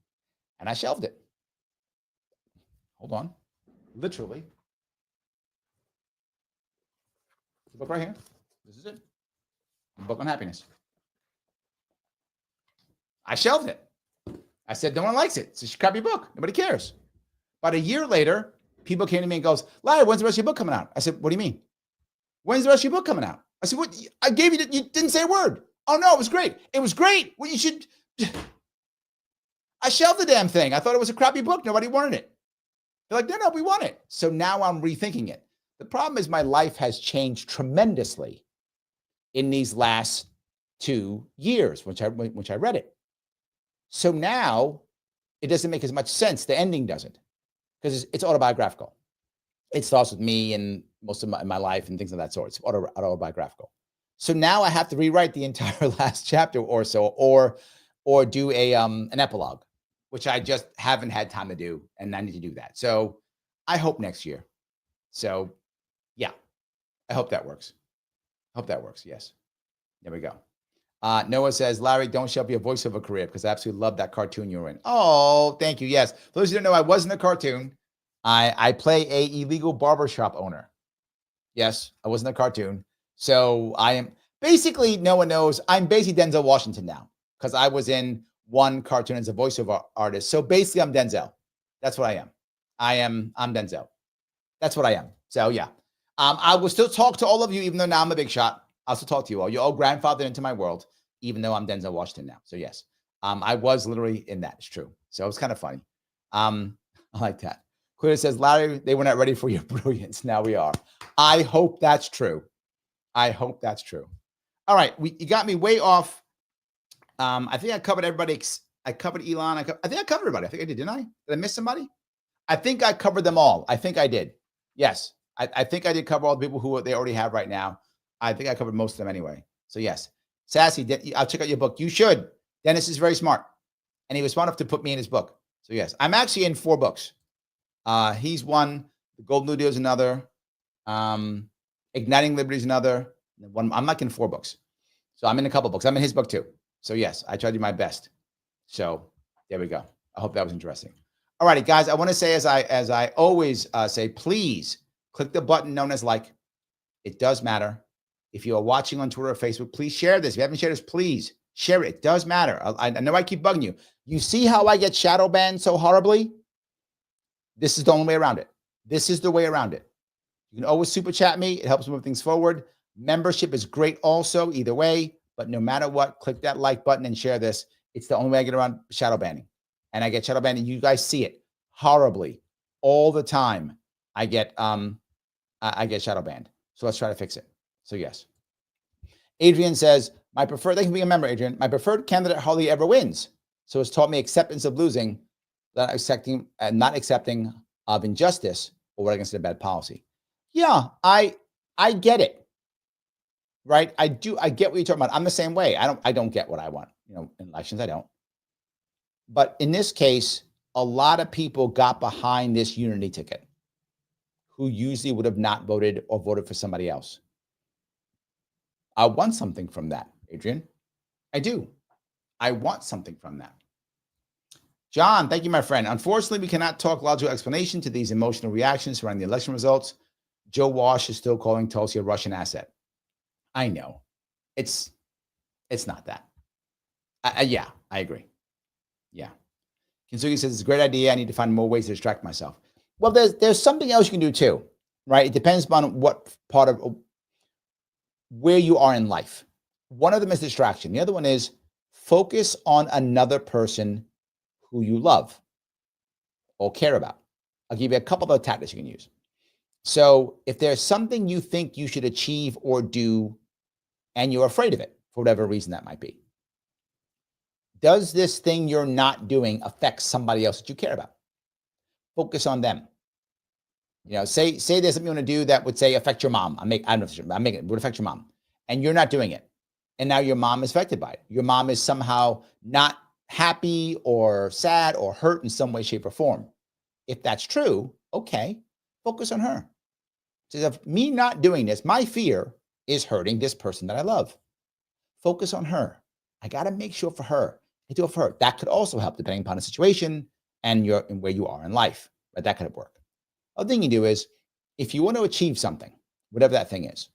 Speaker 1: And I shelved it. Hold on. Literally. The book right here. This is it. The book on happiness. I shelved it. I said, no one likes it. It's a crappy book. Nobody cares. About a year later, people came to me and goes, Larry, when's the rest of your book coming out? I said, what do you mean? When's the rest of your book coming out? I said, what? I gave you, you didn't say a word. Oh, no, it was great. It was great. Well, you should. I shelved the damn thing. I thought it was a crappy book. Nobody wanted it. They're like, no, we want it. So now I'm rethinking it. The problem is my life has changed tremendously in these last 2 years, which I read it. So now it doesn't make as much sense. The ending doesn't, because it's autobiographical. It starts with me and most of my life and things of that sort. It's autobiographical. So now I have to rewrite the entire last chapter or so, or do an epilogue, which I just haven't had time to do, and I need to do that. So I hope next year. So yeah, I hope that works. Yes. There we go. Noah says, Larry, don't show up your voiceover career because I absolutely love that cartoon you were in. Oh, thank you. Yes. For those who don't know, I wasn't a cartoon. I play a illegal barbershop owner. Yes, I wasn't a cartoon. So I am basically, no one knows, I'm basically Denzel Washington now because I was in one cartoon as a voiceover artist. So basically I'm Denzel. That's what I am. I'm Denzel. That's what I am. So yeah. I will still talk to all of you, even though now I'm a big shot. I'll still talk to you all. You're all grandfathered into my world, even though I'm Denzel Washington now. So yes, I was literally in that. It's true. So it was kind of funny. I like that. Clear says, Larry, they were not ready for your brilliance. Now we are. I hope that's true. All right. You got me way off. I think I covered everybody. I covered Elon. I think I covered everybody. I think I did, didn't I? Did I miss somebody? I think I covered them all. I think I did. Yes. I think I did cover all the people who they already have right now. I think I covered most of them anyway. So yes. Sassy, I'll check out your book. You should. Dennis is very smart. And he was smart enough to put me in his book. So yes, I'm actually in 4 books. He's one. The Golden New Deal is another. Igniting Liberty is another. I'm like in 4 books. So I'm in a couple books. I'm in his book too. So yes, I tried to do my best. So there we go. I hope that was interesting. All righty, guys. I want to say, as I always say, please click the button known as like. It does matter. If you are watching on Twitter or Facebook, please share this. If you haven't shared this, please share it. It does matter. I know I keep bugging you. You see how I get shadow banned so horribly? This is the only way around it. This is the way around it. You can always super chat me. It helps move things forward. Membership is great also, either way. But no matter what, click that like button and share this. It's the only way I get around shadow banning. And I get shadow banned, and you guys see it horribly all the time. I get shadow banned. So let's try to fix it. So yes. Adrian says, thank you for being a member, Adrian. My preferred candidate hardly ever wins. So it's taught me acceptance of losing, not accepting of injustice or what I consider bad policy. Yeah, I get it. Right? I get what you're talking about. I'm the same way. I don't get what I want. In elections, I don't. But in this case, a lot of people got behind this unity ticket who usually would have not voted or voted for somebody else. I want something from that, Adrian. I do. I want something from that. John, thank you, my friend. Unfortunately, we cannot talk logical explanation to these emotional reactions surrounding the election results. Joe Walsh is still calling Tulsi a Russian asset. I know. It's not that. Yeah, I agree. Yeah. Kinsugi says, it's a great idea. I need to find more ways to distract myself. Well, there's something else you can do too, right? It depends upon what part of where you are in life. One of them is distraction. The other one is focus on another person who you love or care about. I'll give you a couple of other tactics you can use. So if there's something you think you should achieve or do, and you're afraid of it for whatever reason that might be, does this thing you're not doing affect somebody else that you care about? Focus on them. Say there's something you want to do that would say affect your mom. I'm making it would affect your mom, and you're not doing it, and now your mom is affected by it. Your mom is somehow not happy or sad or hurt in some way, shape, or form. If that's true, okay, focus on her. So if me not doing this, my fear is hurting this person that I love. Focus on her. I got to make sure for her. I do it for her. That could also help depending upon the situation and where you are in life. But that could work. Other thing you do is, if you want to achieve something, whatever that thing is,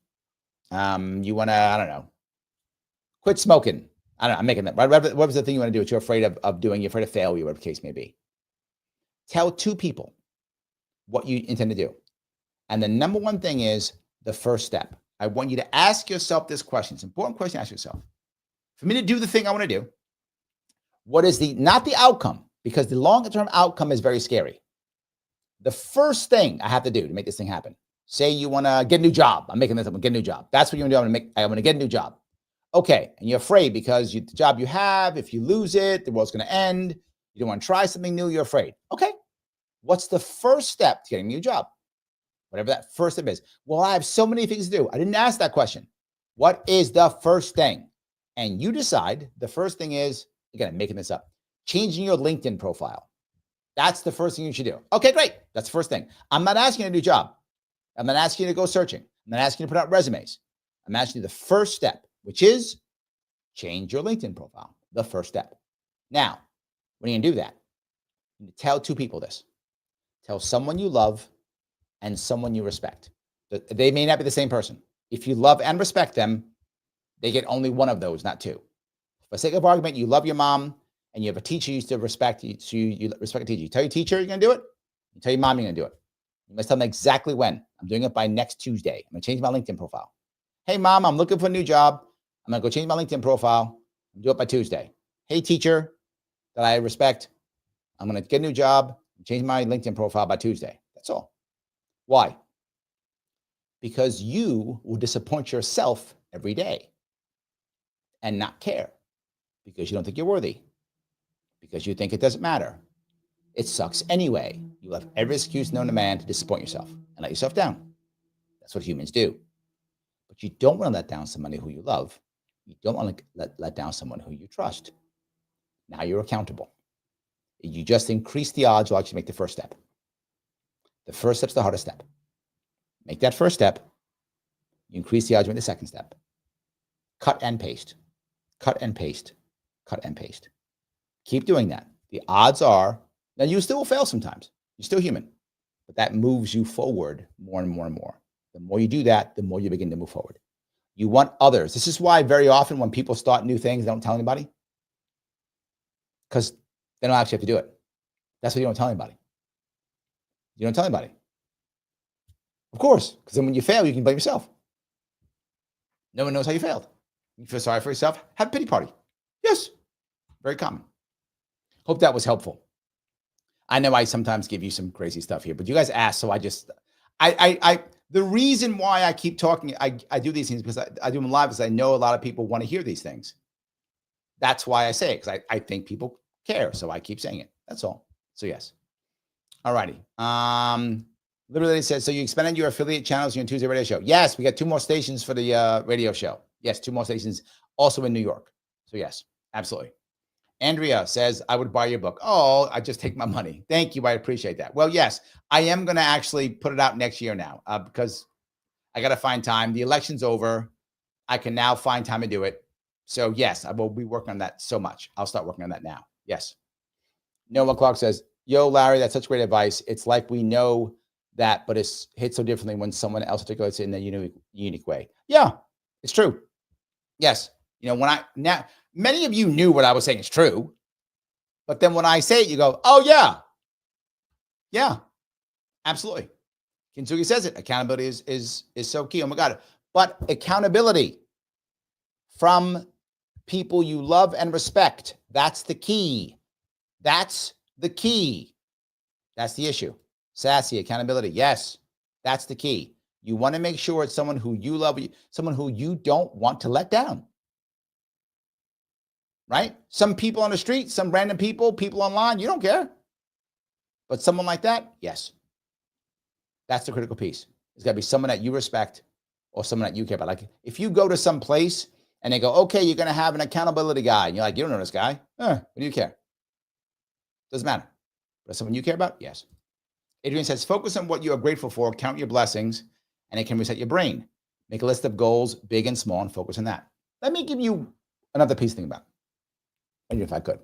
Speaker 1: you want to, I don't know, quit smoking. I don't know, I'm making that. What was the thing you want to do that you're afraid of doing? You're afraid of failure, whatever the case may be. Tell 2 people what you intend to do. And the number one thing is the first step. I want you to ask yourself this question. It's an important question to ask yourself. For me to do the thing I want to do, what is not the outcome, because the longer term outcome is very scary. The first thing I have to do to make this thing happen, say you want to get a new job. I'm making this up, get a new job. That's what you want to do. I want to get a new job. Okay. And you're afraid because the job you have, if you lose it, the world's going to end. You don't want to try something new. You're afraid. Okay. What's the first step to getting a new job? Whatever that first step is. Well, I have so many things to do. I didn't ask that question. What is the first thing? And you decide the first thing is, again, I'm making this up, changing your LinkedIn profile. That's the first thing you should do. Okay, great. That's the first thing. I'm not asking you to do a job. I'm not asking you to go searching. I'm not asking you to put out resumes. I'm asking you the first step, which is change your LinkedIn profile. The first step. Now, when you do that, you tell 2 people this. Tell someone you love and someone you respect. They may not be the same person. If you love and respect them, they get only one of those, not 2. For sake of argument, you love your mom and you have a teacher you still respect. So you respect a teacher. You tell your teacher you're going to do it. You tell your mom you're going to do it. You must tell them exactly when. I'm doing it by next Tuesday. I'm going to change my LinkedIn profile. Hey, mom, I'm looking for a new job. I'm going to go change my LinkedIn profile. I'm do it by Tuesday. Hey, teacher that I respect, I'm going to get a new job and change my LinkedIn profile by Tuesday. That's all. Why? Because you will disappoint yourself every day and not care because you don't think you're worthy, because you think it doesn't matter. It sucks anyway. You have every excuse known to man to disappoint yourself and let yourself down. That's what humans do. But you don't want to let down somebody who you love. You don't want to let down someone who you trust. Now you're accountable. You just increase the odds while you make the first step. The first step's the hardest step. Make that first step. You increase the odds with the second step. Cut and paste. Cut and paste. Cut and paste. Keep doing that. The odds are, now you still will fail sometimes. You're still human. But that moves you forward more and more and more. The more you do that, the more you begin to move forward. You want others. This is why very often when people start new things, they don't tell anybody. Because they don't actually have to do it. That's why you don't tell anybody. You don't tell anybody. Of course, because then when you fail, you can blame yourself. No one knows how you failed. You feel sorry for yourself, have a pity party. Yes, very common. Hope that was helpful. I know I sometimes give you some crazy stuff here, but you guys asked, so the reason why I keep talking, I do these things because I do them live because I know a lot of people want to hear these things. That's why I say it, because I think people care, so I keep saying it. That's all. So yes. All righty. Literally says, so you expanded your affiliate channels in your Tuesday radio show. Yes, we got 2 more stations for the radio show. Yes, 2 more stations also in New York. So yes, absolutely. Andrea says, I would buy your book. Oh, I just take my money. Thank you. I appreciate that. Well, yes, I am going to actually put it out next year now because I got to find time. The election's over. I can now find time to do it. So yes, I will be working on that so much. I'll start working on that now. Yes. Noah Clark says, yo, Larry, that's such great advice. It's like we know that, but it's hit so differently when someone else articulates it in a unique way. Yeah, it's true. Yes. Now many of you knew what I was saying is true, but then when I say it, you go, oh yeah. Yeah, absolutely. Kintsugi says it. Accountability is so key. Oh my God. But accountability from people you love and respect. That's the key. That's the key. That's the issue. Sassy accountability. Yes, That's the key. You want to make sure it's someone who you love, someone who you don't want to let down. Right? Some people on the street, some random people online, you don't care. But someone like that, yes. That's the critical piece. It's got to be someone that you respect or someone that you care about. Like if you go to some place and they go, okay, you're going to have an accountability guy. And you're like, you don't know this guy. What do you care? Doesn't matter. But someone you care about? Yes. Adrian says, focus on what you are grateful for, count your blessings, and it can reset your brain. Make a list of goals, big and small, and focus on that. Let me give you another piece to think about. Maybe if I could.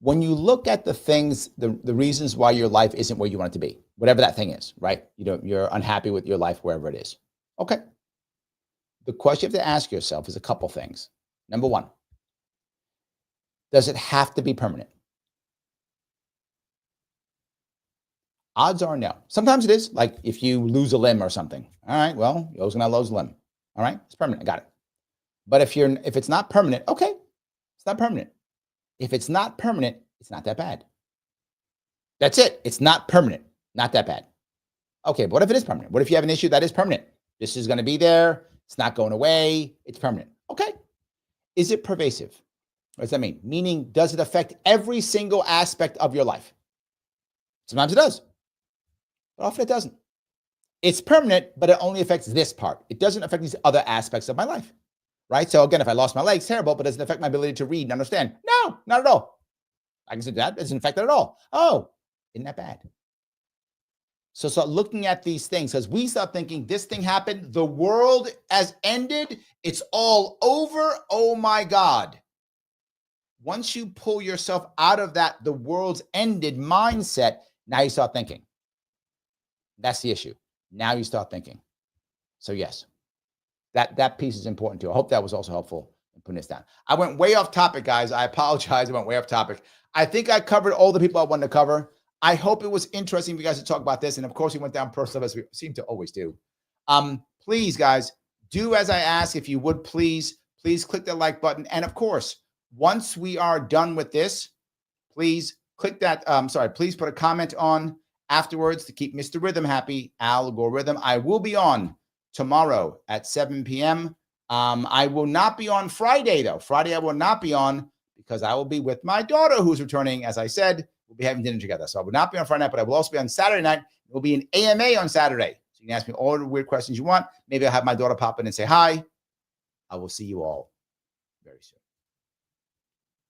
Speaker 1: When you look at the things, the reasons why your life isn't where you want it to be, whatever that thing is, right? You're unhappy with your life, wherever it is. Okay. The question you have to ask yourself is a couple things. Number one, does it have to be permanent? Odds are no. Sometimes it is, like if you lose a limb or something. All right, well, you're always going to lose a limb. All right, it's permanent. I got it. But if it's not permanent, okay, it's not permanent. If it's not permanent, it's not that bad. That's it. It's not permanent. Not that bad. Okay, but what if it is permanent? What if you have an issue that is permanent? This is going to be there. It's not going away. It's permanent. Okay. Is it pervasive? What does that mean? Meaning, does it affect every single aspect of your life? Sometimes it does, but often it doesn't. It's permanent, but it only affects this part. It doesn't affect these other aspects of my life. Right? So again, if I lost my legs, terrible, but does it affect my ability to read and understand? No, not at all. I can say that doesn't affect that at all. Oh, isn't that bad? So start looking at these things because we start thinking this thing happened. The world has ended. It's all over. Oh my God. Once you pull yourself out of that, the world's ended mindset, now you start thinking. That's the issue. Now you start thinking. So yes. That piece is important too. I hope that was also helpful in putting this down. I went way off topic, guys. I apologize. I went way off topic. I think I covered all the people I wanted to cover. I hope it was interesting for you guys to talk about this. And of course, we went down personal as we seem to always do. Please, guys, do as I ask. If you would, please click the like button. And of course, once we are done with this, please click that. Please put a comment on afterwards to keep Mr. Rhythm happy. Algorithm. I will be on tomorrow at 7 p.m. I will not be on Friday, though. Friday, I will not be on because I will be with my daughter who's returning. As I said, we'll be having dinner together. So I will not be on Friday night, but I will also be on Saturday night. It will be an AMA on Saturday. So you can ask me all the weird questions you want. Maybe I'll have my daughter pop in and say hi. I will see you all very soon.